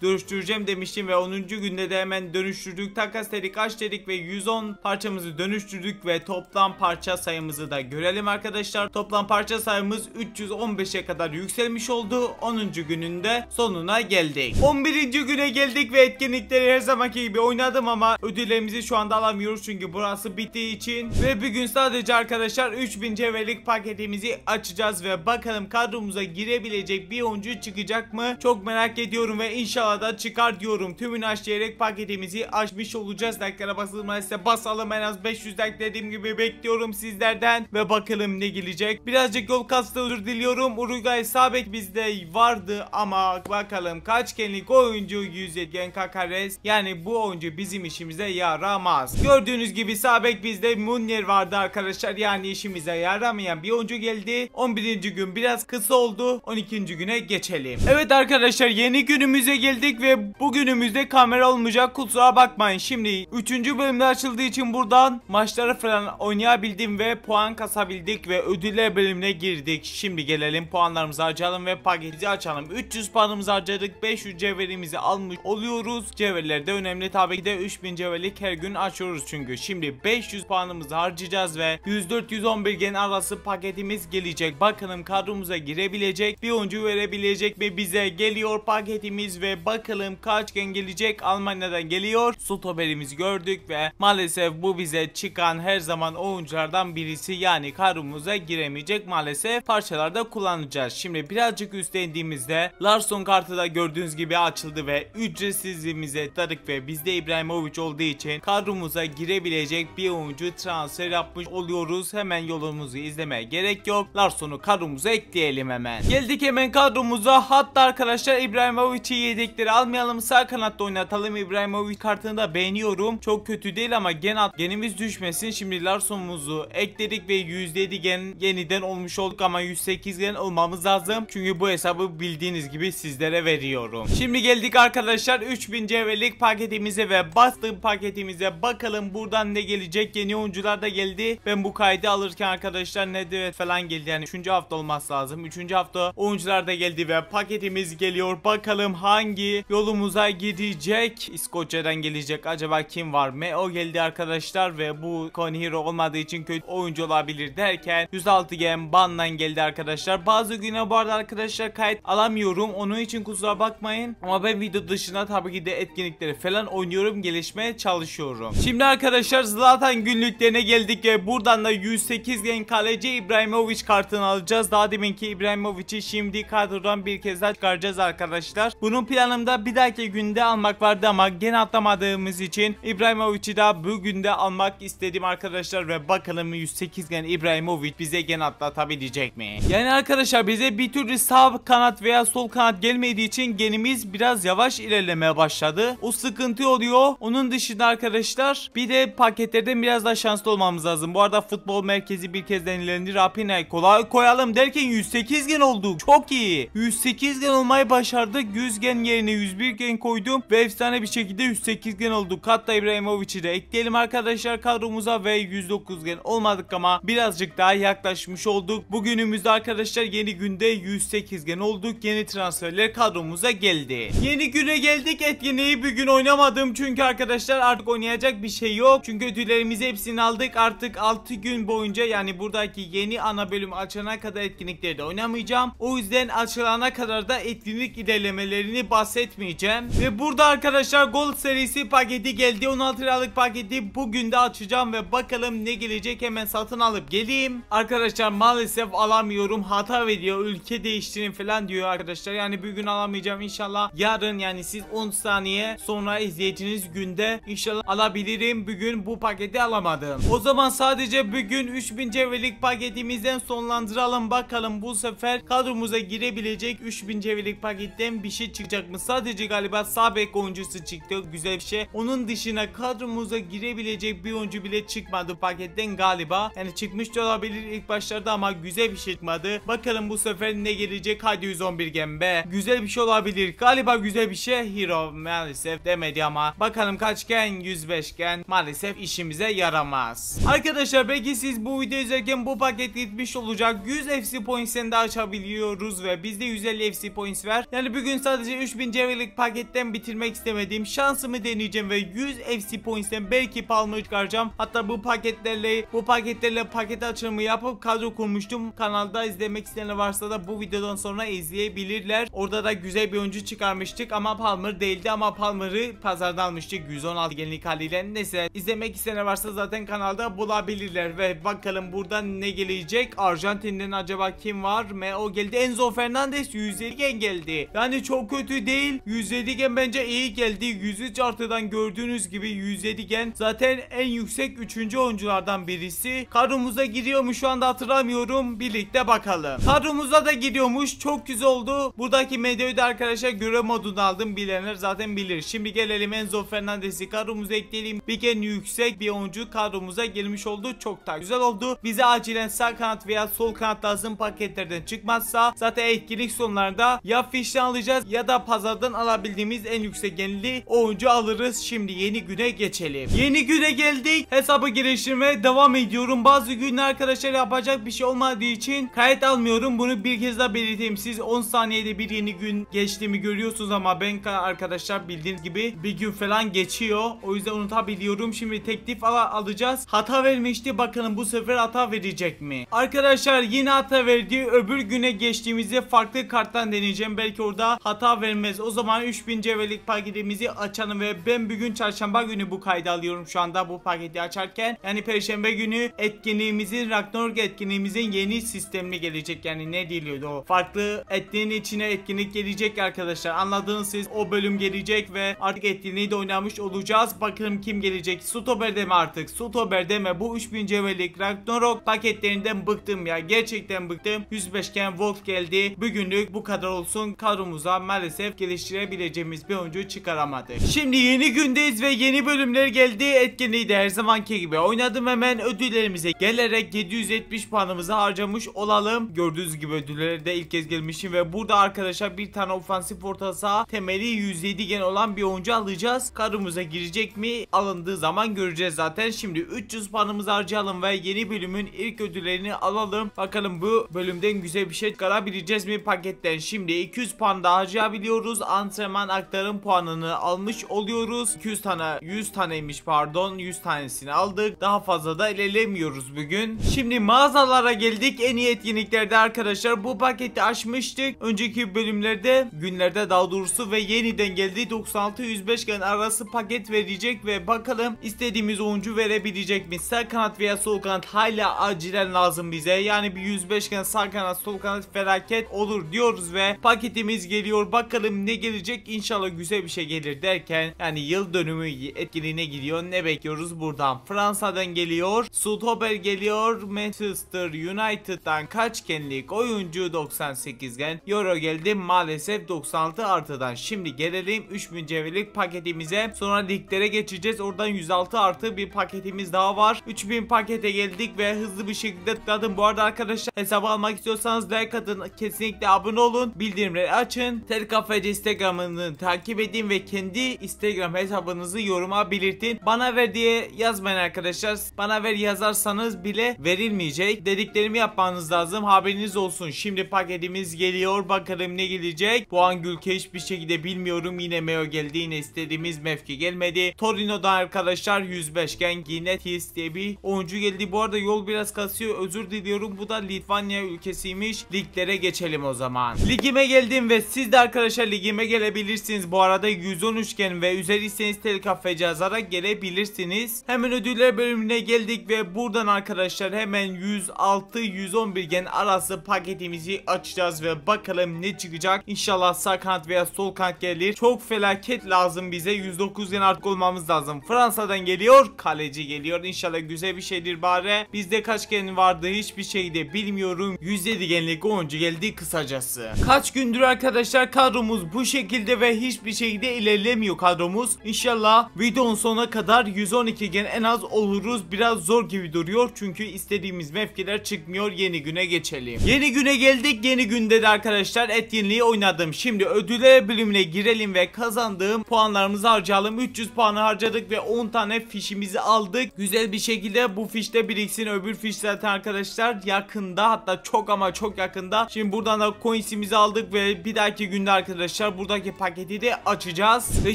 dönüştüreceğim demiştim ve 10. günde de hemen dönüştürdük. Takas dedik, aç dedik ve 110 parçamızı dönüştürdük ve toplam parça sayımızı da görelim arkadaşlar. Toplam parça sayımız 315'e kadar yükselmiş oldu. 10. gününde sonuna geldik. 11. güne geldik ve etkinlikleri her zamanki gibi oynadım ama ödüllerimizi şu anda alamıyoruz çünkü burası bittiği için. Ve bugün sadece arkadaşlar 3000 cevherlik paketimizi açacağız ve bakalım kadromuza girebilecek bir oyuncu çıkacak mı? Çok merak ediyorum ve inşallah da çıkar diyorum. Tümünü aç diyerek paketimizi açmış olacağız. Like'lara basılmazsa basalım, en az 500 like dediğim gibi bekliyorum sizlerden ve bakalım ne gelecek. Birazcık yol kastı, özür diliyorum. Uruguay sağ bek bizde vardı ama bakalım kaç genlik oyuncu? 107 gen Kakares, yani bu oyuncu bizim işimize yaramaz. Gördüğünüz gibi sağ bek bizde Munir vardı arkadaşlar, yani işimize yaramayan bir oyuncu geldi. 11. gün biraz kısa oldu. 12. güne geçelim. Evet arkadaşlar, yeni günümüze geldik ve bu günümüzde kamera olmayacak, kusura bakmayın. Şimdi 3. bölümde açıldığı için buradan maçları falan oynayabildim ve puan kasabildik ve ödüller bölümüne girdik. Şimdi gelelim puanlarımızı harcayalım ve paketi açalım. 300 puanımızı harcadık. 500 cevherimizi almış oluyoruz. Cevherler de önemli tabii ki de, 3000 cevherlik her gün açıyoruz çünkü. Şimdi 500 puanımızı harcayacağız ve 104-111 gen arası paketimiz gelecek. Bakalım kadromuza girebilecek bir oyuncu verebilecek mi bize? Geliyor paketimiz ve bakalım kaç gen gelecek. Almanya'dan geliyor. Stoperimizi gördük ve maalesef bu bize çıkan her zaman oyunculardan birisi, yani kadromuza giremeyecek maalesef. Parçalarda kullanacağız. Şimdi birazcık üstte indiğimizde Larsson kartı da gördüğünüz gibi açıldı ve ücretsizliğimize tıkladık ve bizde İbrahimovic olduğu için kadromuza girebilecek bir oyuncu transfer yapmış oluyoruz. Hemen yolumuzu izlemeye gerek yok. Larsson'u kadromuza ekleyelim hemen. Geldik hemen kadromuza. Hatta arkadaşlar İbrahimovic'i yedekleri almayalım, sağ kanatta oynatalım. İbrahimovic kartını da beğeniyorum. Çok kötü değil ama genimiz düşmesin. Şimdi Larsson'umuzu ekledik ve 107 gen yeniden olmuş olduk ama 108 gen olmamız lazım. Çünkü bu hesabı bildiğiniz gibi sizlere veriyorum. Şimdi geldik arkadaşlar 3000 cevherlik paketimize ve bastığım paketimize bakalım buradan ne gelecek. Yeni oyuncular da geldi. Ben bu kaydı alırken arkadaşlar Nedved falan geldi, yani 3. hafta olması lazım. 3. hafta oyuncular da geldi ve paketimiz geliyor. Bakalım hangi yolumuza gidecek? İskoçya'dan gelecek. Acaba kim var? Meo geldi arkadaşlar ve bu Kon Hero olmadığı için kötü oyuncu olabilir derken 106 gen bandan geldi arkadaşlar. Bazı güne bu arada arkadaşlar kayıt alamıyorum. Onun için kusura bakmayın. Ama ben video dışında tabii ki de etkinlikleri falan oynuyorum. Gelişmeye çalışıyorum. Şimdi arkadaşlar Zlatan günlüklerine geldik ve buradan da 108 gen kaleci İbrahimovic kartını alacağız. Daha deminki İbrahimovic'i şimdi kadrodan bir kez daha çıkaracağız arkadaşlar. Bunun planımda bir dahaki günde almak vardı ama gene atlamadığımız için İbrahimovic'i daha bugün de almak istedim arkadaşlar ve bakalım 108 gen İbrahimovic bize gene atlatabilecek mi? Yani arkadaşlar bize bir türlü sağ kanat veya sol kanat gelmediği için genimiz biraz yavaş ilerlemeye başladı. O sıkıntı oluyor. Onun dışında arkadaşlar bir de paketlerden biraz daha şanslı olmamız lazım. Bu arada futbol merkezi bir kez denilendi. Rapina'yı kolay koyalım derken 108 gen olduk. Çok iyi. 108 gen olmayı başardık. 100 gen yerine 101 gen koydum ve efsane bir şekilde 108 gen olduk. Hatta İbrahimovic'i de ekleyelim arkadaşlar kadromuza ve 109 gen olmadık ama birazcık daha yaklaşmış olduk. Bugünümüzde arkadaşlar yeni günde 108 gen olduk. Yeni transferler kadromuza geldi. Yeni güne geldik. Etkinliği bugün oynamadım çünkü arkadaşlar artık oynayacak bir şey yok. Çünkü ödüllerimizi hepsini aldık. Artık 6 gün boyunca, yani buradaki yeni ana bölüm açana kadar etkinlikleri de oynamayacağım. O yüzden açılana kadar kadar da etkinlik ilerlemelerini bahsetmeyeceğim. Ve burada arkadaşlar Gold serisi paketi geldi. 16 liralık paketi bugün de açacağım ve bakalım ne gelecek, hemen satın alıp geleyim. Arkadaşlar maalesef alamıyorum, hata veriyor, ülke değiştirin falan diyor arkadaşlar. Yani bugün alamayacağım, inşallah yarın, yani siz 10 saniye sonra izleyeceğiniz günde inşallah alabilirim. Bugün bu paketi alamadım. O zaman sadece bugün 3000 cevherlik paketimizden sonlandıralım. Bakalım bu sefer kadromuza girebilecek 3000 cevherlik paketten bir şey çıkacak mı? Sadece galiba sağ bek oyuncusu çıktı, güzel bir şey. Onun dışına kadromuza girebilecek bir oyuncu bile çıkmadı paketten galiba. Yani çıkmış da olabilir ilk başlarda ama güzel bir şey çıkmadı. Bakalım bu sefer ne gelecek? Hadi 111 gembe. Güzel bir şey olabilir. Galiba güzel bir şey. Hero maalesef demedi ama. Bakalım kaçgen? 105 gen. Maalesef işimize yaramaz. Arkadaşlar belki siz bu videoyu izlerken bu paket gitmiş olacak. 100 FC Points'ten de açabiliyoruz ve bizde 150 FC Points var. Yani bugün sadece 3000 cevherlik paketten bitirmek istemedim. Şansımı deneyeceğim ve 100 FC Points'ten belki Palmer'ı çıkaracağım. Hatta bu paketlerle paket açılımı yapıp kadro kurmuştum. Kanalda izlemek isteyenler varsa da bu videodan sonra izleyebilirler. Orada da güzel bir oyuncu çıkarmıştık ama Palmer değildi, ama Palmer'ı pazardan almıştık 116 genlik haliyle. Neyse, izlemek isteyenler varsa zaten kanalda bulabilirler ve bakalım buradan ne gelecek. Arjantin'den acaba kim var? O geldi, Enzo Fernandez 150 gen geldi. Yani çok kötü değil. 107 gen bence iyi geldi. 103 artıdan gördüğünüz gibi 107 gen zaten en yüksek 3. oyunculardan birisi. Kadromuza giriyor mu şu anda hatırlamıyorum. Birlikte bakalım. Kadromuza da giriyormuş. Çok güzel oldu. Buradaki medyayı da arkadaşlar görev modunu aldım. Bilenler zaten bilir. Şimdi gelelim Enzo Fernandez'i kadromuza ekleyelim. Bir gen yüksek bir oyuncu kadromuza girmiş oldu. Çok da güzel oldu. Bize acilen sağ kanat veya sol kanat lazım, paketlerden çıkmazsa zaten etkinlik sonlarında ya fişten alacağız ya da pazardan alabildiğimiz en yüksek genli oyuncu alırız. Şimdi yeni güne geçelim. Yeni güne geldik. Hesabı geliştirmeye devam ediyorum. Bazı günler arkadaşlar yapacak bir şey olmadığı için kayıt almıyorum. Bunu bir kez daha belirteyim. Siz 10 saniyede bir yeni gün geçtiğimi görüyorsunuz ama ben arkadaşlar bildiğiniz gibi bir gün falan geçiyor. O yüzden unutabiliyorum. Şimdi teklif alacağız. Hata vermişti. Bakalım bu sefer hata verecek mi? Arkadaşlar yine hata verdi. Öbür güne geçtiğimizde farklı karttan deneyeceğim. Belki orada hata vermez. O zaman 3000 cevherlik paketimizi açalım ve ben bugün çarşamba günü bu kaydı alıyorum şu anda bu paketi açarken. Yani perşembe günü etkinliğimizin, Ragnarok etkinliğimizin yeni sistemli gelecek. Yani ne diliyordu o? Farklı etkinliğin içine etkinlik gelecek arkadaşlar. Anladınız siz, o bölüm gelecek ve artık etkinliği de oynamış olacağız. Bakalım kim gelecek? Stober deme artık. Stober deme. Bu 3000 cevherlik Ragnarok paketlerinden bıktım ya. Gerçekten bıktım. 105 gen Wolf geldi. Bugünlük bu kadar olsun. Kadromuza maalesef geliştirebileceğimiz bir oyuncu çıkaramadık. Şimdi yeni gündeyiz ve yeni bölümler geldi. Etkinliği de her zamanki gibi oynadım. Hemen ödüllerimize gelerek 770 puanımızı harcamış olalım. Gördüğünüz gibi ödüllere de ilk kez gelmişim ve burada arkadaşlar bir tane ofansif orta saha temeli 107 gen olan bir oyuncu alacağız. Kadromuza girecek mi? Alındığı zaman göreceğiz zaten. Şimdi 300 puanımızı harcayalım ve yeni bölümün ilk ödüllerini alalım. Bakalım bu bölümden güzel bir şey çıkarabileceğiz mi paketten? Şimdi 200 puan da harcayabiliyoruz. Antrenman aktarım puanını almış oluyoruz. 200 tane 100 taneymiş pardon. 100 tanesini aldık. Daha fazla da ilerlemiyoruz bugün. Şimdi mağazalara geldik. En iyi etkinliklerde arkadaşlar bu paketi açmıştık. Önceki bölümlerde, günlerde daha doğrusu, ve yeniden geldi. 96-105 gen arası paket verecek ve bakalım istediğimiz oyuncu verebilecek mi? Sağ kanat veya sol kanat hala acilen lazım bize. Yani bir 105 gen sağ kanat sol kanat felaket olur diyoruz ve paketimiz geliyor. Bakalım ne gelecek? İnşallah güzel bir şey gelir derken yani yıl dönümü etkinliğine gidiyor. Ne bekliyoruz buradan? Fransa'dan geliyor. Stober geliyor. Manchester United'dan kaç genlik oyuncu? 98 gen. Euro geldi maalesef 96 artıdan. Şimdi gelelim 3000 cevherlik paketimize. Sonra liglere geçeceğiz. Oradan 106 artı bir paketimiz daha var. 3000 pakete geldik ve hızlı bir şekilde tıkladım. Bu arada arkadaşlar hesabı almak istiyorsanız like atın. Kesinlikle abone olun. Bildirimleri açın. Telkafeci Instagram'ını takip edin ve kendi Instagram hesabınızı yoruma belirtin. Bana ver diye yazmayın arkadaşlar. Bana ver yazarsanız bile verilmeyecek. Dediklerimi yapmanız lazım. Haberiniz olsun. Şimdi paketimiz geliyor. Bakalım ne gelecek. Puan Gülke hiçbir şekilde bilmiyorum. Yine Meo geldi. Yine istediğimiz mevki gelmedi. Torino'dan arkadaşlar 105 gen yine Tis diye bir oyuncu geldi. Bu arada yol biraz kasıyor. Özür diliyorum. Bu da Litvanya ülkesiymiş. Liglere geçelim o zaman. an. Ligime geldim ve siz de arkadaşlar ligime gelebilirsiniz. Bu arada 110 üçgen ve üzeriyseniz telkafe yazarak gelebilirsiniz. Hemen ödüller bölümüne geldik ve buradan arkadaşlar hemen 106-111 gen arası paketimizi açacağız ve bakalım ne çıkacak. İnşallah sağ kanat veya sol kanat gelir. Çok felaket lazım bize. 109 gen artık olmamız lazım. Fransa'dan geliyor. Kaleci geliyor. İnşallah güzel bir şeydir bari. Bizde kaç gen vardı hiçbir şey de bilmiyorum. 107 genlik oyuncu geldi kısacası. Kaç gündür arkadaşlar kadromuz bu şekilde ve hiçbir şekilde ilerlemiyor kadromuz. İnşallah videonun sonuna kadar 112 gen en az oluruz. Biraz zor gibi duruyor çünkü istediğimiz mevkiler çıkmıyor. Yeni güne geçelim. Yeni güne geldik. Yeni günde de arkadaşlar etkinliği oynadım. Şimdi ödüller bölümüne girelim ve kazandığım puanlarımızı harcayalım. 300 puanı harcadık ve 10 tane fişimizi aldık. Güzel bir şekilde bu fişte biriksin. Öbür fiş zaten arkadaşlar yakında, hatta çok ama çok yakında. Şimdi buradan da coinsimizi aldık ve bir dahaki günde arkadaşlar buradaki paketi de açacağız. Ve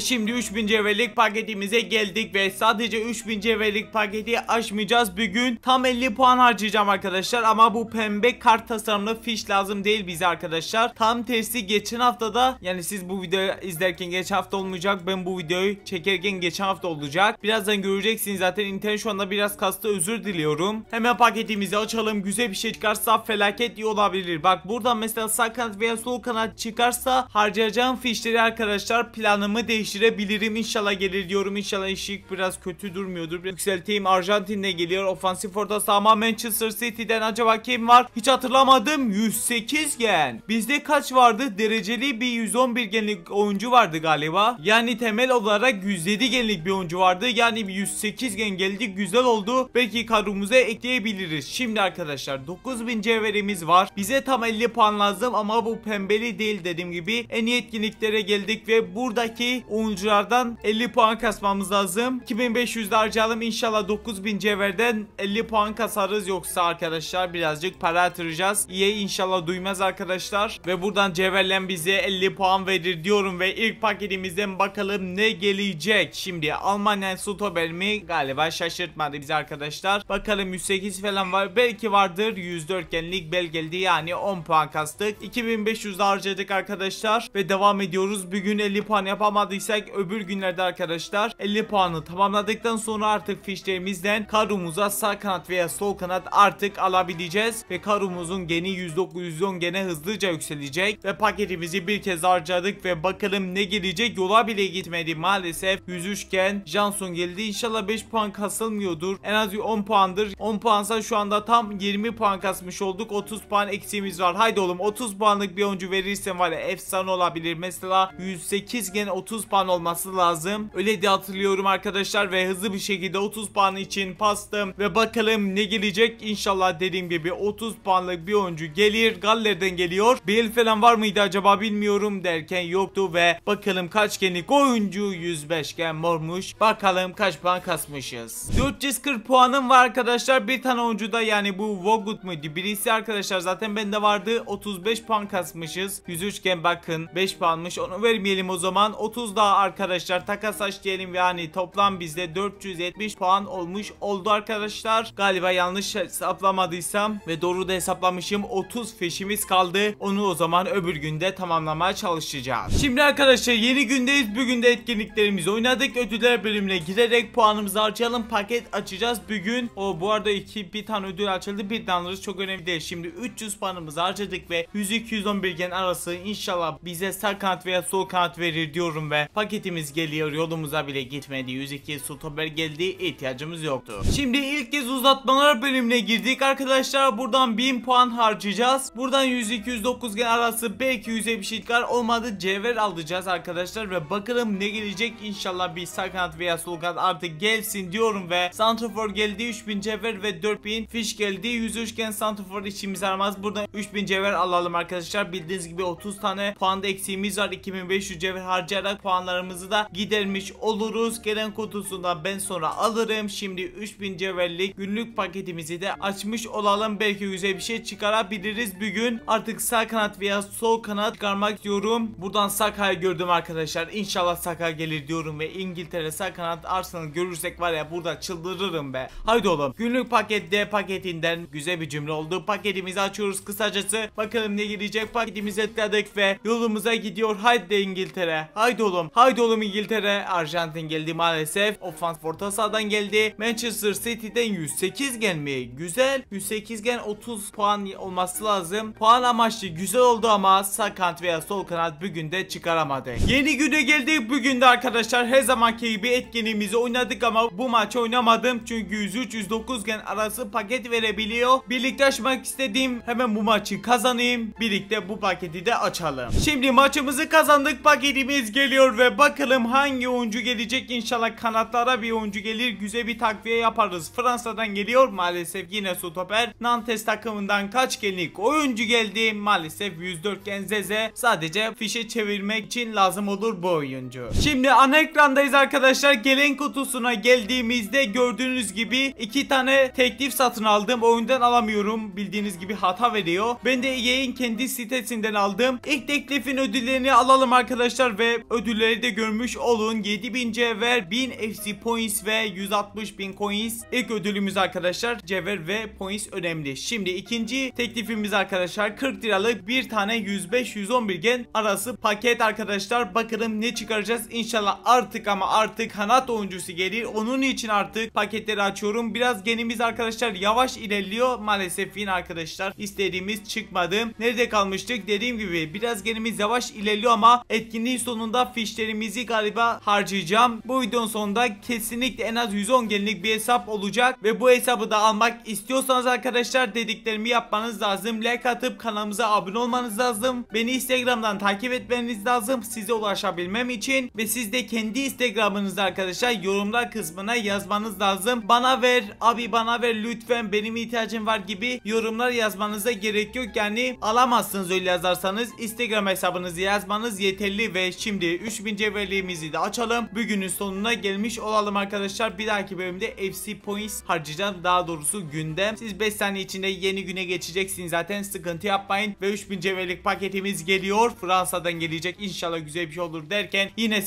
şimdi 3000 cevherlik paketimize geldik ve sadece 3000 cevherlik paketi açmayacağız. Bugün tam 50 puan harcayacağım arkadaşlar ama bu pembe kart tasarımlı fiş lazım değil bize arkadaşlar. Tam tersi geçen haftada, yani siz bu videoyu izlerken geçen hafta olmayacak, ben bu videoyu çekerken geçen hafta olacak. Birazdan göreceksiniz zaten, internet şu anda biraz kastı, özür diliyorum. Hemen paketimizi açalım. Güzel bir şey çıkarsa felaket iyi olabilir. Bak buradan mesela sağ kanat veya sol kanat çıkarsa harcayacağım fişleri arkadaşlar planımı değiştirebilirim. İnşallah gelir diyorum. İnşallah işik biraz kötü durmuyordur. Biraz yükselteyim. Arjantin'de geliyor. Ofansif orta saha ama Manchester City'den acaba kim var? Hiç hatırlamadım. 108 gen. Bizde kaç vardı? Dereceli bir 111 genlik oyuncu vardı galiba. Yani temel olarak 107 genlik bir oyuncu vardı. Yani bir 108 gen geldi. Güzel oldu. Belki kadromuza ekleyebiliriz. Şimdi arkadaşlar 9000 cevherimiz var. Bize tam 50 puan lazım ama bu pembeli değil dediğim gibi. En iyi etkinliklere geldik ve buradaki oyunculardan 50 puan kasmamız lazım. 2500 de harcayalım. İnşallah 9000 cevherden 50 puan kasarız, yoksa arkadaşlar birazcık para yatıracağız. EA inşallah duymaz arkadaşlar. Ve buradan cevherlen bize 50 puan verir diyorum ve ilk paketimizden bakalım ne gelecek. Şimdi Almanya Stober mi? Galiba şaşırtmadı bizi arkadaşlar. Bakalım 108 falan var. Belki vardır. 104 genlik bel geldi, yani 10 puan kastık. 2500 harcadık arkadaşlar ve devam ediyoruz. Bugün 50 puan yapamadıysak öbür günlerde arkadaşlar 50 puanı tamamladıktan sonra artık fişlerimizden kadromuza sağ kanat veya sol kanat artık alabileceğiz ve kadromuzun geni 109-110 gene hızlıca yükselecek ve paketimizi bir kez harcadık ve bakalım ne gelecek. Yola bile gitmedi maalesef. 103 gen Johnson geldi. İnşallah 5 puan kasılmıyordur. En az 10 puandır. 10 puansa şu anda tam 20 puan kasmış olduk. 30 puan eksiğimiz var. Haydi oğlum, 30 puanlık bir oyuncu verirsen var ya efsane olabilir. Mesela 108 gen 30 puan olması lazım. Öyle de hatırlıyorum arkadaşlar ve hızlı bir şekilde 30 puan için bastım ve bakalım ne gelecek. İnşallah dediğim gibi 30 puanlık bir oyuncu gelir. Galler'den geliyor. Bale falan var mıydı acaba bilmiyorum derken yoktu ve bakalım kaç genlik oyuncu, 105 gen mormuş. Bakalım kaç puan kasmışız. 440 puanım var arkadaşlar. Bir tane oyuncuda, yani bu Vogut muydu? Birisi arkadaşlar zaten bende vardı. 35 puan kasmışız. 103 gen bakın 5 puanmış. Onu vermeyelim o zaman. 30 daha arkadaşlar takas aç diyelim, yani toplam bizde 470 puan olmuş oldu arkadaşlar. Galiba yanlış hesaplamadıysam ve doğru da hesaplamışım. 30 fişimiz kaldı. Onu o zaman öbür günde tamamlamaya çalışacağız. Şimdi arkadaşlar yeni gündeyiz. Bugün de etkinliklerimizi oynadık. Ödüller bölümüne girerek puanımızı harcayalım. Paket açacağız bugün. Bu arada bir tane ödül açıldı. Bir tane alırız, çok önemli değil. Şimdi 300 puanımızı harcadık ve 100-211 gen arası inşallah bize sağ kanat veya sol kanat verir diyorum ve paketimiz geliyor. Yolumuza bile gitmedi. 102 stoper geldi. İhtiyacımız yoktu. Şimdi ilk kez uzatmalar bölümüne girdik arkadaşlar. Buradan 1000 puan harcayacağız. Buradan 100-209 gen arası belki 100'e bir şey çıkar. Olmadı cevher alacağız arkadaşlar ve bakalım ne gelecek. İnşallah bir sağ kanat veya sol kanat artık gelsin diyorum ve santrafor geldi. 3000 cevher ve 4000 fiş geldi. 103 gen santrafor işimiz aramaz. Buradan 3000 cevher alalım arkadaşlar. Bildiğiniz gibi 30 tane puanda eksiğimiz var. 2500 cevher harcayarak puanlarımızı da gidermiş oluruz. Gelen kutusunda ben sonra alırım. Şimdi 3000 cevherlik günlük paketimizi de açmış olalım. Belki yüze bir şey çıkarabiliriz bugün. Artık sağ kanat veya sol kanat çıkarmak diyorum. Buradan Saka'yı gördüm arkadaşlar. İnşallah Saka gelir diyorum ve İngiltere sağ kanat Arsenal görürsek var ya burada çıldırırım be. Haydi oğlum. Günlük paket D paketinden güzel bir cümle oldu. Paketimizi açıyoruz kısacası. Bakalım ne gelecek. gelecek paketimizi tıkladık ve yolumuza gidiyor. Haydi İngiltere. Haydi oğlum. Haydi oğlum İngiltere. Arjantin geldi maalesef. Ofans orta sahadan geldi. Manchester City'den 108 gelmiyor. Güzel. 108 gen 30 puan olması lazım. Puan amaçlı güzel oldu ama sağ kanat veya sol kanat bugün de çıkaramadı. Yeni güne geldik. Bugün de arkadaşlar her zamanki gibi etkinliğimizi oynadık ama bu maçı oynamadım. Çünkü 103-109 gen arası paket verebiliyor. Birlikte açmak istediğim hemen bu maçı kazanayım. Birlikte bu paketi de açalım. Şimdi maçımızı kazandık. Paketimiz geliyor ve bakalım hangi oyuncu gelecek. İnşallah kanatlara bir oyuncu gelir. Güzel bir takviye yaparız. Fransa'dan geliyor. Maalesef yine stoper. Nantes takımından kaç genlik oyuncu geldi. Maalesef 104 gen Zeze. Sadece fişe çevirmek için lazım olur bu oyuncu. Şimdi ana ekrandayız arkadaşlar. Gelen kutusuna geldiğimizde gördüğünüz gibi 2 tane teklif satın aldım. Oyundan alamıyorum. Bildiğiniz gibi hata veriyor. Ben de EA'in kendi sitesinden aldım. İlk teklifin ödüllerini alalım arkadaşlar ve ödülleri de görmüş olun. 7000 cevher, 1000 FC points ve 160.000 coins. İlk ödülümüz arkadaşlar cevher ve points önemli. Şimdi ikinci teklifimiz arkadaşlar 40 liralık bir tane 105-111 gen arası paket arkadaşlar. Bakalım ne çıkaracağız. İnşallah artık ama artık kanat oyuncusu gelir. Onun için artık paketleri açıyorum. Biraz genimiz arkadaşlar yavaş ilerliyor. Maalesef yine arkadaşlar istediğimiz çıkmadı. Nerede kalmıştık? Dediğim gibi biraz genimiz yavaş ilerliyor ama etkinliğin sonunda fişlerimizi galiba harcayacağım. Bu videonun sonunda kesinlikle en az 110 genlik bir hesap olacak ve bu hesabı da almak istiyorsanız arkadaşlar dediklerimi yapmanız lazım. Like atıp kanalımıza abone olmanız lazım. Beni Instagram'dan takip etmeniz lazım size ulaşabilmem için ve siz de kendi Instagram'ınızda arkadaşlar yorumlar kısmına yazmanız lazım. Bana ver abi, bana ver lütfen, benim ihtiyacım var gibi yorumlar yazmanıza gerek yok. Yani alamazsınız öyle yazarsanız. Instagram hesabınızı yazmanız yeterli ve şimdi 3000 cevherliğimizi de açalım. Bugünün sonuna gelmiş olalım arkadaşlar. Bir dahaki bölümde FC points harcayacağım. Daha doğrusu günde. Siz 5 saniye içinde yeni güne geçeceksiniz zaten. Sıkıntı yapmayın. Ve 3000 cevherlik paketimiz geliyor. Fransa'dan gelecek. İnşallah güzel bir şey olur derken yine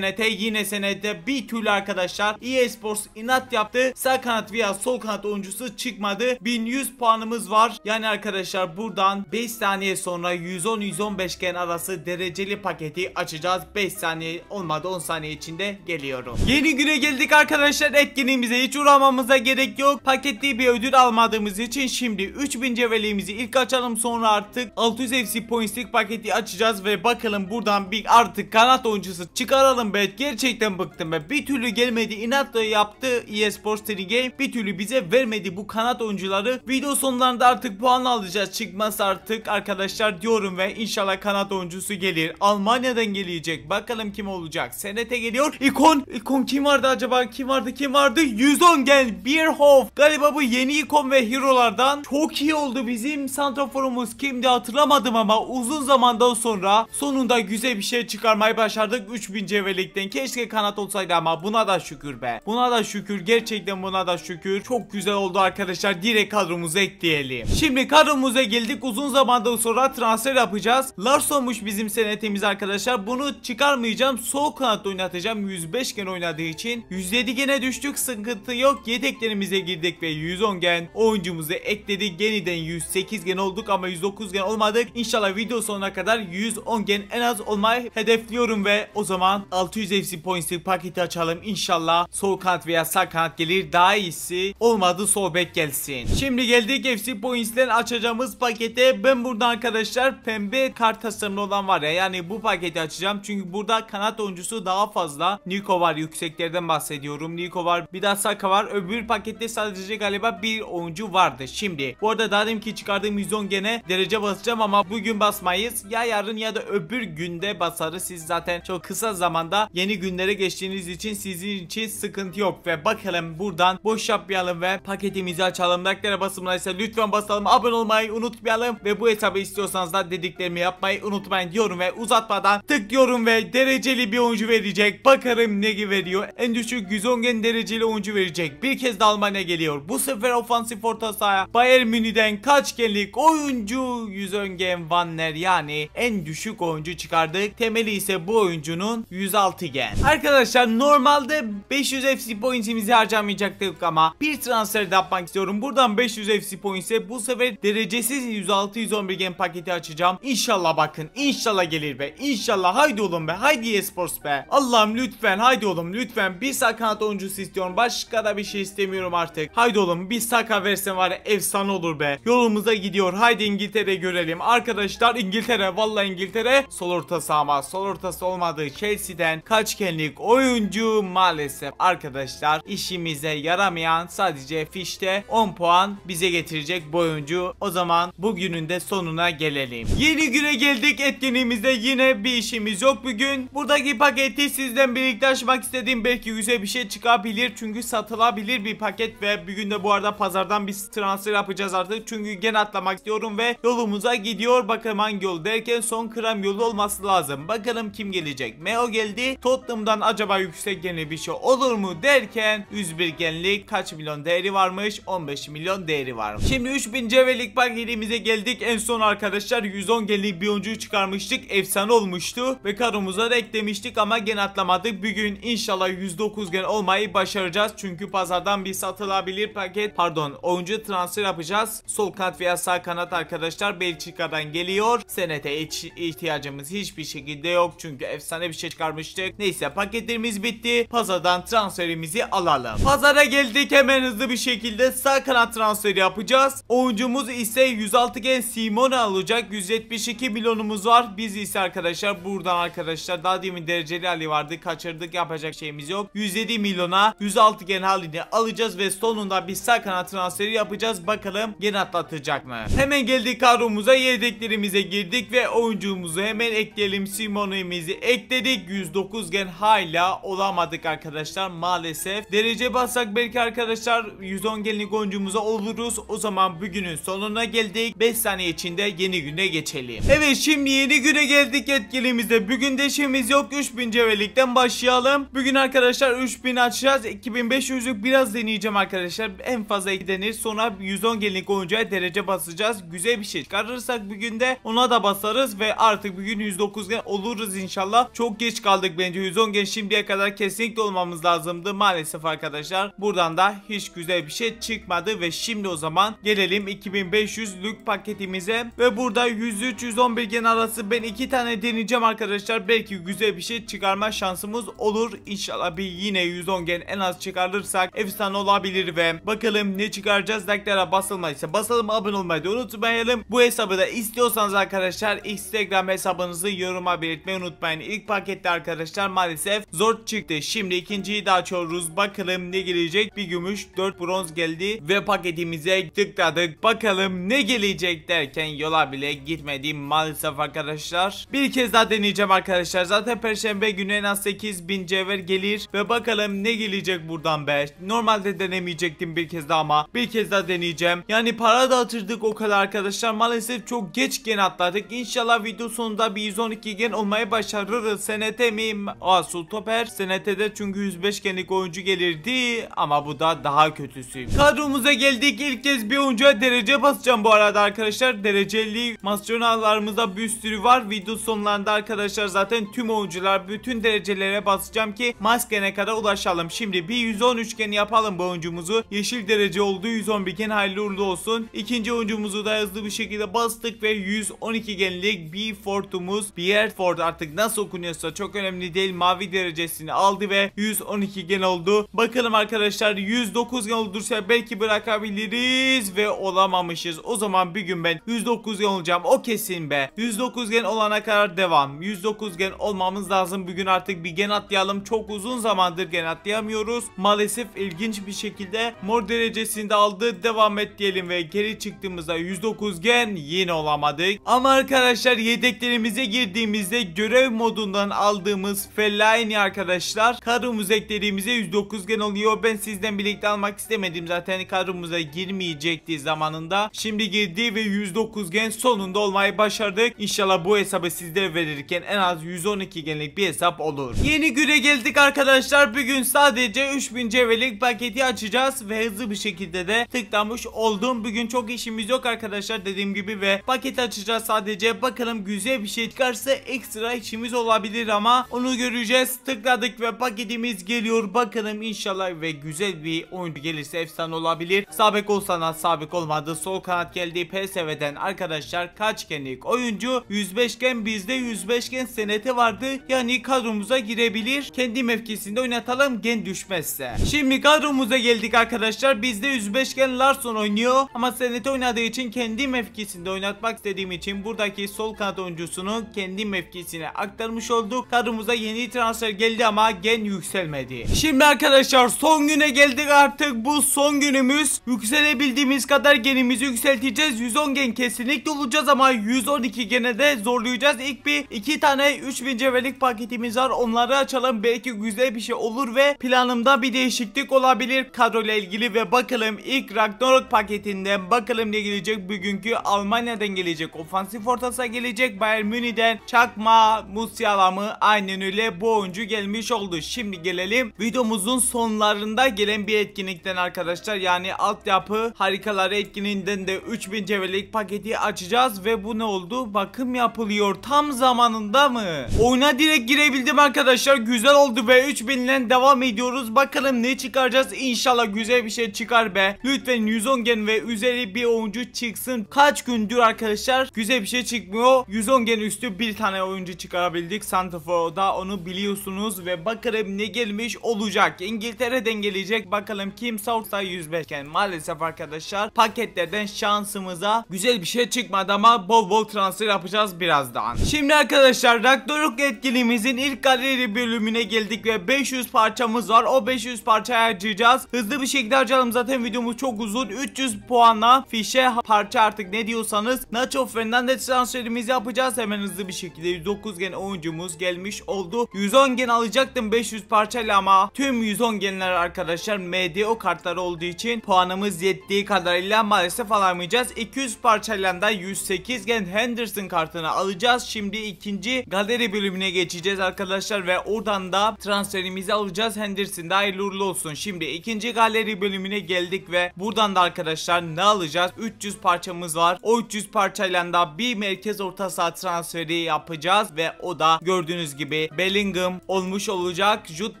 senete bir türlü arkadaşlar EA Sports inat yaptı. Sağ kanat veya sol kanat oyuncusu çıkmadı. 1100 puanımız var. Yani arkadaşlar buradan 5 saniye sonra 110-115 gen arası dereceli paketi açacağız. 5 saniye olmadı, 10 saniye içinde geliyorum. Yeni güne geldik arkadaşlar. Etkinliğimize hiç uğramamıza gerek yok. Paketli bir ödül almadığımız için şimdi 3000 cevherliğimizi ilk açalım, sonra artık 600 FC points'lik paketi açacağız ve bakalım buradan bir artık kanat oyuncusu çıkaralım be. Gerçekten bıktım be. Bir türlü gelmedi. İnatla yaptı EA Sports Game. Bir türlü bize vermedi bu kanat oyuncuları. Video sonlarında artık puan alacağız. Çıkmaz artık arkadaşlar diyorum ve inşallah kanat oyuncusu gelir. Almanya'dan gelecek. Bakalım kim olacak. Senete geliyor. İkon kim vardı acaba? Kim vardı? 110 gen Bierhoff. Galiba bu yeni ikon ve hero'lardan. Çok iyi oldu. Bizim santraforumuz kimdi hatırlamadım ama uzun zamandan sonra sonunda güzel bir şey çıkarmayı başardık. 3000 cevherlikten. Keşke kanat olsaydı ama buna da şükür be. Buna da şükür. Gerçekten buna da şükür. Çok güzel oldu arkadaşlar. Direkt kadromuza ekleyelim. Şimdi kadromuza geldik. Uzun zamandan sonra transfer yapacağız. Larsson'muş bizim senetimiz arkadaşlar. Bunu çıkarmayacağım. Sol kanat oynatacağım. 105 gen oynadığı için. 107 gene düştük. Sıkıntı yok. Yedeklerimize girdik ve 110 gen oyuncumuzu ekledik. Yeniden 108 gen olduk ama 109 gen olmadık. İnşallah video sonuna kadar 110 gen en az olmayı hedefliyorum ve o zaman 600 FC points'lik paketi açalım. İnşallah sol kanat veya sağ kanat gelir. Daha iyisi olmadı sol bek gelsin. Şimdi geldik FC points'ten açacağımız pakete. Ben burada arkadaşlar pembe kart tasarımlı olan var ya, yani bu paketi açacağım. Çünkü burada kanat oyuncusu daha fazla. Nico var, yükseklerden bahsediyorum. Nico var, bir daha Saka var. Öbür pakette sadece galiba bir oyuncu vardı. Şimdi bu arada daha demin ki çıkardığım 110 gene derece basacağım ama bugün basmayız. Ya yarın ya da öbür günde basarız. Siz zaten çok kısa zamanda yeni günlere geçtiğiniz için sizin için sıkıntı yok. Ve bakalım buradan boş yapmayalım ve paketimizi açalım. Like'lara basımlarsa lütfen basalım. Abone olmayı unutmayalım ve bu hesabı istiyorsanız da dediklerimi yapmayı unutmayın diyorum ve uzatmadan tıklıyorum ve dereceli bir oyuncu verecek. Bakarım ne veriyor. En düşük 110 gen dereceli oyuncu verecek. Bir kez de Almanya geliyor. Bu sefer ofansif orta sahaya Bayern Münih'den kaç genlik oyuncu? 110 gen Wanner, yani en düşük oyuncu çıkardık. Temeli ise bu oyuncunun 106 gen. Arkadaşlar normalde 500 FC points'imizi harcamayacaktık ama bir transfer de yapmak istiyorum. Buradan 500 FC points'e bu sefer derecesiz 106-111 gen paket paketi açacağım. İnşallah bakın. İnşallah gelir be. İnşallah. Haydi oğlum be. Haydi esports be. Allah'ım lütfen. Haydi oğlum lütfen. Bir sağ kanat oyuncusu istiyorum. Başka da bir şey istemiyorum artık. Haydi oğlum bir Saka versen var ya efsane olur be. Yolumuza gidiyor. Haydi İngiltere görelim. Arkadaşlar İngiltere. Vallahi İngiltere. Sol ortası ama. Sol ortası olmadı. Chelsea'den kaçgenlik oyuncu maalesef arkadaşlar işimize yaramayan sadece fişte 10 puan bize getirecek bu oyuncu. O zaman bugünün de sonuna gelelim. Yeni güne geldik. Etkinliğimizde yine bir işimiz yok bugün. Buradaki paketi sizden birlikte açmak istediğim belki güzel bir şey çıkabilir. Çünkü satılabilir bir paket ve bugün de bu arada pazardan bir transfer yapacağız artık. Çünkü gene atlamak istiyorum ve yolumuza gidiyor. Bakalım hangi yol derken son krem yolu olması lazım. Bakalım kim gelecek. Meo geldi. Tottenham'dan acaba yüksek genli bir şey olur mu derken 101 genlik kaç milyon değeri varmış? 15 milyon değeri var. Şimdi 3000 cevherlik paketimize geldik. En son arkadaşlar 110 genlik bir oyuncuyu çıkarmıştık. Efsane olmuştu ve kadromuza da eklemiştik ama gene atlamadık. Bugün inşallah 109 gen olmayı başaracağız. Çünkü pazardan bir satılabilir paket oyuncu transfer yapacağız. Sol kanat veya sağ kanat arkadaşlar Belçika'dan geliyor. Senete ihtiyacımız hiçbir şekilde yok. Çünkü efsane bir şey çıkarmıştık. Neyse paketlerimiz bitti. Pazardan transferimizi alalım. Pazara geldik, hemen hızlı bir şekilde sağ kanat transferi yapacağız. Oyuncumuz ise 106 gen Simone alacak. 172 milyonumuz var. Biz ise arkadaşlar buradan arkadaşlar daha demin dereceli hali vardı. Kaçırdık, yapacak şeyimiz yok. 107 milyona 106 gen halini alacağız ve sonunda bir sağ kanat transferi yapacağız. Bakalım gene atlatacak mı? Hemen geldik kadromuza, yedeklerimize girdik ve oyuncumuzu hemen ekleyelim. Simone'imizi ekledik. 109 gen hala olamadık arkadaşlar maalesef. Derece bassak belki arkadaşlar 110 genlik oyuncumuza oluruz. O zaman bugünün sonuna geldik. 5 saniye içinde yeni güne geçelim. Evet, şimdi yeni güne geldik etkilimizde. Bugün de işimiz yok. 3000 cevherlikten başlayalım. Bugün arkadaşlar 3000 açacağız. 2500'lük biraz deneyeceğim arkadaşlar. En fazla 2 denir. Sonra 110 genlik oyuncuya derece basacağız. Güzel bir şey çıkarırsak bugün de ona da basarız ve artık bugün 109 gen oluruz inşallah. Çok geç kaldık bence. 110 gen şimdiye kadar kesinlikle olmamız lazımdı. Maalesef arkadaşlar buradan da hiç güzel bir şey çıkmadı ve şimdi o zaman gelelim 2500'lük paketimize ve burada 103-111 gen arası ben 2 tane deneyeceğim arkadaşlar. Belki güzel bir şey çıkarma şansımız olur. İnşallah bir yine 110 gen en az çıkarırsak efsane olabilir ve bakalım ne çıkaracağız. Like'lara basılmaysa basalım, abone olmayı da unutmayalım. Bu hesabı da istiyorsanız arkadaşlar Instagram hesabınızı yoruma belirtmeyi unutmayın. İlk pakette arkadaşlar maalesef zor çıktı. Şimdi ikinciyi de açıyoruz. Bakalım ne gelecek. Bir gümüş 4 bronz geldi ve paketimize tıkladık. Bakalım ne gelecek derken yola bile gitmedim maalesef arkadaşlar. Bir kez daha deneyeceğim arkadaşlar. Zaten perşembe günü en az 8000 cevher gelir ve bakalım ne gelecek buradan be. Normalde denemeyecektim bir kez daha ama bir kez daha deneyeceğim. Yani para da atırdık o kadar arkadaşlar. Maalesef çok geç gen atladık. İnşallah video sonunda bir 112 gen olmayı başarırız. SNT mi? Sultoper. SNT'de çünkü 105 genlik oyuncu gelirdi ama bu da daha kötüsü. Kadromuza geldik. İlk kez bir oyuncuya derece basacağım bu arada arkadaşlar. Dereceli masyonalarımızda bir sürü var. Video sonlarında arkadaşlar zaten tüm oyuncular bütün derecelere basacağım ki maskene kadar ulaşalım. Şimdi bir 113 gen yapalım bu oyuncumuzu. Yeşil derece oldu. 111 gen hayırlı uğurlu olsun. İkinci oyuncumuzu da hızlı bir şekilde bastık ve 112 genlik Bford'umuz, Bierford artık nasıl okunuyorsa çok önemli değil, mavi derecesini aldı ve 112 gen oldu. Bakalım arkadaşlar 109 gen olursa belki bırakabiliriz ve olamamışız. O zaman bir gün ben 109 gen olacağım, o kesin be. 109 gen olana kadar devam. 109 gen olmamız lazım. Bugün artık bir gen atlayalım. Çok uzun zamandır gen atlayamıyoruz. Maalesef ilginç bir şekilde mor derecesini de aldı. Devam et diyelim ve geri çıktığımızda 109 gen yine olamadık. Ama arkadaşlar yedeklerimize girdiğimizde görev modundan aldığımız Fellaini arkadaşlar kadromuza eklediğimizde 109 gen oluyor. Ben sizden birlikte almak istemedim. Zaten kadromuza girmeyecekti zamanında. Şimdi girdi ve 109 gen sonunda olmayı başardık. İnşallah bu hesabı sizlere verirken en az 112 genlik bir hesap olur. Yeni güne geldik arkadaşlar. Bugün sadece 3000 cevherlik paketi açacağız ve hızlı bir şekilde de tıklamış oldum. Bugün çok işimiz yok arkadaşlar dediğim gibi ve paket açacağız sadece. Bakalım güzel bir şey çıkarsa ekstra işimiz olabilir ama onu göreceğiz. Tıkladık ve paketimiz geliyor. Bakalım inşallah ve güzel bir oyuncu gelirse efsane olabilir. Sağ bek olsa da sağ bek olmadı. Sol kanat geldi PSV'den arkadaşlar. arkadaşlar. Kaç genlik oyuncu? 105 gen, bizde 105 gen senete vardı. Yani kadromuza girebilir. Kendi mevkisinde oynatalım gen düşmezse. Şimdi kadromuza geldik arkadaşlar. Bizde 105 gen Larson oynuyor. Ama senete oynadığı için kendi mevkisinde oynatmak istediğim için buradaki sol kanat oyuncusunu kendi mevkisine aktarmış olduk. Kadromuza yeni transfer geldi ama gen yükselmedi. Şimdi arkadaşlar son güne geldik artık. Bu son günümüz. Yükselebildiğimiz kadar genimizi yükselteceğiz. 110 gen kesinlikle olacağız ama 112 gene de zorlayacağız. İlk bir 2 tane 3000 cevherlik paketimiz var. Onları açalım. Belki güzel bir şey olur ve planımda bir değişiklik olabilir kadroyla ilgili ve bakalım ilk Ragnarok paketinden bakalım ne gelecek. Bugünkü Almanya'dan gelecek. Ofansif ortası gelecek. Bayern Münih'den Çakma Musiala mı? Aynen öyle, bu oyuncu gelmiş oldu. Şimdi gelelim videomuzun sonlarında gelen bir etkinlikten arkadaşlar. Yani altyapı harikaları etkinliğinden de 3000 cevherlik paketi açacağız ve bu ne oldu? Bakım yapılıyor. Tam zamanında mı? Oyuna direkt girebildim arkadaşlar. Güzel oldu ve 3000 ile devam ediyoruz. Bakalım ne çıkaracağız? İnşallah güzel bir şey çıkar be. Lütfen 110 gen ve üzeri bir oyuncu çıksın. Kaç gündür arkadaşlar güzel bir şey çıkmıyor. 110 gen üstü bir tane oyuncu çıkarabildik. Santrafor'da onu biliyorsunuz ve bakalım ne gelmiş olacak. İngiltere'den gelecek. Bakalım kim sorsa 105 gen. Maalesef arkadaşlar paketlerden şansımıza güzel bir şey çıkmadı ama bol bol transfer yapacağız birazdan. Şimdi arkadaşlar Ragnarok etkinliğimizin ilk galeri bölümüne geldik ve 500 parçamız var. O 500 parçayı harcayacağız. Hızlı bir şekilde harcayalım. Zaten videomuz çok uzun. 300 puanla fişe parça artık ne diyorsanız Nacho Fernandez transferimizi yapacağız. Hemen hızlı bir şekilde 109 gen oyuncumuz gelmiş oldu. 110 gen alacaktım 500 parçayla ama tüm 110 genler arkadaşlar MDO kartları olduğu için puanımız yettiği kadarıyla maalesef alamayacağız. 200 parçayla da 108 gen Henderson kartını alacağız. Şimdi ikinci galeri bölümüne geçeceğiz arkadaşlar ve oradan da transferimizi alacağız. Henderson'da hayırlı uğurlu olsun. Şimdi ikinci galeri bölümüne geldik ve buradan da arkadaşlar ne alacağız? 300 parçamız var. O 300 parçayla da bir merkez orta saha transferi yapacağız ve o da gördüğünüz gibi Bellingham olmuş olacak. Jude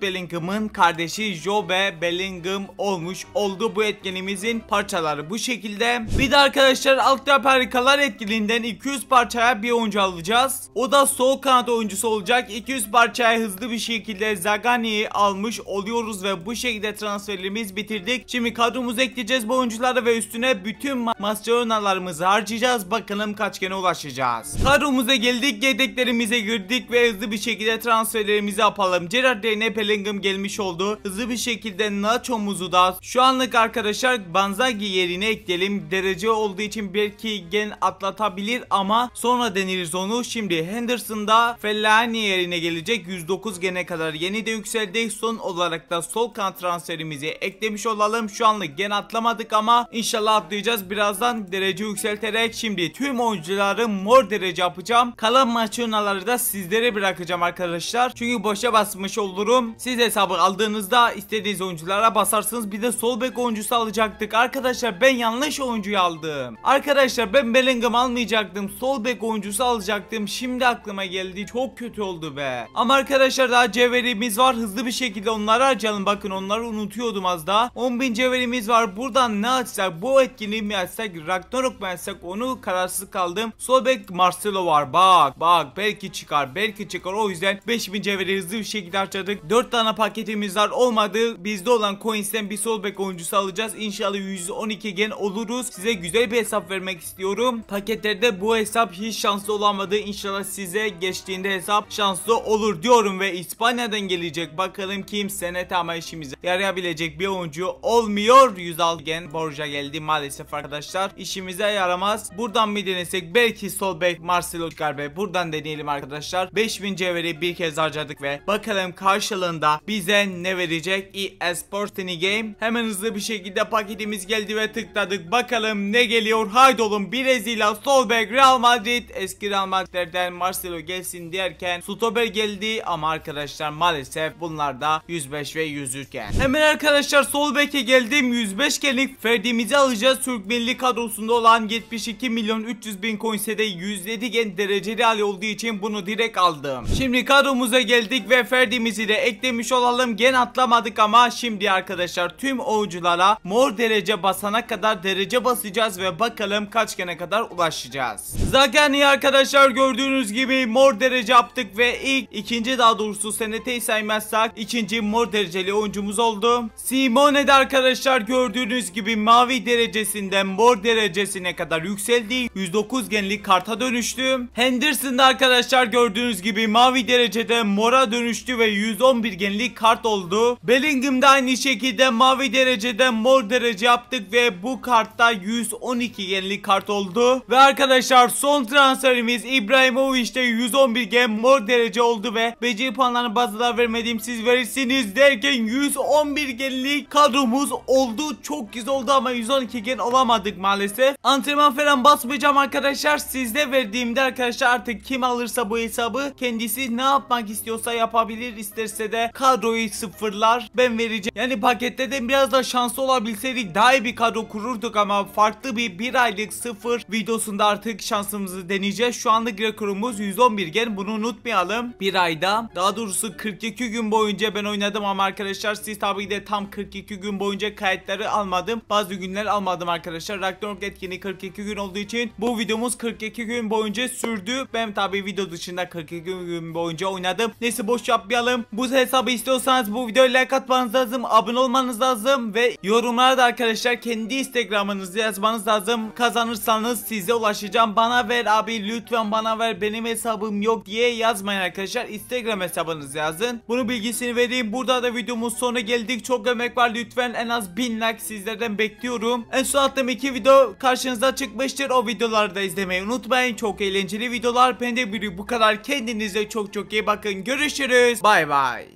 Bellingham'ın kardeşi Jobe Bellingham olmuş oldu. Bu etkinliğimizin parçaları bu şekilde. Bir de arkadaşlar altyapı harikalar etkinliğinden 200 parçaya bir oyuncu alacağız. O da sol kanat oyuncusu olacak. 200 parçaya hızlı bir şekilde Zagani'yi almış oluyoruz ve bu şekilde transferlerimizi bitirdik. Şimdi kadromuza ekleyeceğiz bu oyuncuları ve üstüne bütün masyonalarımızı harcayacağız. Bakalım kaç gene ulaşacağız. Kadromuza geldik, yedeklerimize girdik ve hızlı bir şekilde transferlerimizi yapalım. Gerrard yerine Bellingham gelmiş oldu. Hızlı bir şekilde Nacho'muzu da şu anlık arkadaşlar Banzagi yerine ekleyelim. Derece olduğu için belki gen atlatabilir ama sonra deniriz onu. Şimdi Henderson'da Fellaini yerine gelecek. 109 gene kadar yeni de yükseldi. Son olarak da sol kanat transferimizi eklemiş olalım. Şu anlık gen atlamadık ama inşallah atlayacağız birazdan derece yükselterek. Şimdi tüm oyuncuları mor derece yapacağım. Kalan maçonaları da sizlere bırakacağım arkadaşlar. Çünkü boşa basmış olurum. Siz hesabı aldığınızda istediğiniz oyunculara basarsınız. Bir de sol bek oyuncusu alacaktık. Arkadaşlar ben yanlış oyuncuyu aldım. Arkadaşlar ben Bellingham almayacaktım. Sol bek oyuncusu alacaktım. Şimdi aklıma geldi. Çok kötü oldu be. Ama arkadaşlar daha cevherimiz var. Hızlı bir şekilde onları harcayalım. Bakın onları unutuyordum az daha. 10.000 cevherimiz var. Buradan ne açsak? Bu etkinliği mi açsak? Ragnarok mu açsak? Onu kararsız kaldım. Sol bek Marcelo var. Bak. Belki çıkar. O yüzden 5000 cevheri hızlı bir şekilde harcadık. 4 tane paketimiz var. Olmadı. Bizde olan coins'ten bir sol bek oyuncusu alacağız. İnşallah 112 gen oluruz. Size güzel bir hesap vermek istiyorum. Paketlerde bu hesap hiç şanslı olamadı. İnşallah size geçtiğinde hesap şanslı olur diyorum ve İspanya'dan gelecek. Bakalım kim senete ama işimize yarayabilecek bir oyuncu olmuyor. 106 gen Borja geldi maalesef arkadaşlar. İşimize yaramaz. Buradan mı denesek? Belki sol bek Marcelo çıkar be. Buradan deneyelim arkadaşlar. 5000 cevheri bir kez harcadık ve bakalım karşılığında bize ne verecek? eSports Game. Hemen hızlı bir şekilde paketimiz geldi ve tıkladık. Bakalım ne geliyor? Haydi oğlum, Brezilya sol bek Real Madrid. Eski Real Madrid'den Marcelo gelsin derken stoper geldi ama arkadaşlar maalesef bunlar da 105 ve 103 gen. Hemen arkadaşlar sol beke geldim. 105 genlik Ferdi'mizi alacağız. Türk milli kadrosunda olan 72 milyon 300 bin coins'e de 107 gen dereceli hali olduğu için bunu direkt aldım. Şimdi kadromuza geldik ve Ferdi'mizi de eklemiş olalım. Gen atlamadık ama şimdi arkadaşlar tüm oyunculara mor derece basana kadar derece basacağız ve bakalım kaç gene kadar kadar ulaşacağız. Zagani arkadaşlar gördüğünüz gibi mor derece yaptık ve ikinci daha doğrusu Senet'i saymazsak ikinci mor dereceli oyuncumuz oldu. Simone de arkadaşlar gördüğünüz gibi mavi derecesinden mor derecesine kadar yükseldi. 109 genlik karta dönüştü. Henderson da arkadaşlar gördüğünüz gibi mavi derecede mora dönüştü ve 111 genlik kart oldu. Bellingham da aynı şekilde mavi dereceden mor derece yaptık ve bu kartta 112 genlik kart oldu. Ve arkadaşlar son transferimiz İbrahimovic'te 111 gen mor derece oldu ve beceri puanlarını bazılar vermediğim siz verirsiniz derken 111 genlik kadromuz oldu. Çok güzel oldu ama 112 gen olamadık maalesef. Antrenman falan basmayacağım arkadaşlar. Sizde verdiğimde arkadaşlar artık kim alırsa bu hesabı kendisi ne yapmak istiyorsa yapabilir. İsterse de kadroyu sıfırlar. Ben vereceğim. Yani pakette de biraz da şanslı olabilseydik daha iyi bir kadro kururduk ama farklı bir aylık sıfır videosunda artık şansımızı deneyeceğiz. Şu anlık rekorumuz 111 gen. Bunu unutmayalım. Bir ayda daha doğrusu 42 gün boyunca ben oynadım ama arkadaşlar siz tabii de tam 42 gün boyunca kayıtları almadım. Bazı günler almadım arkadaşlar. Ragnarok etkinliği 42 gün olduğu için bu videomuz 42 gün boyunca sürdü. Ben tabii video dışında 42 gün boyunca oynadım. Neyse boş yapmayalım. Bu hesabı istiyorsanız bu videoya like atmanız lazım. Abone olmanız lazım ve yorumlara da arkadaşlar kendi Instagram'ınızı yazmanız lazım. Kazanırsanız size ulaşacağım. Bana ver abi lütfen bana ver benim hesabım yok diye yazmayın arkadaşlar. Instagram hesabınızı yazın. Bunu bilgisini vereyim. Burada da videomuz sonuna geldik. Çok emek var. Lütfen en az 1000 like sizlerden bekliyorum. En son attığım 2 video karşınıza çıkmıştır. O videoları da izlemeyi unutmayın. Çok eğlenceli videolar. Ben de bu kadar. Kendinize çok iyi bakın. Görüşürüz. Bay bay.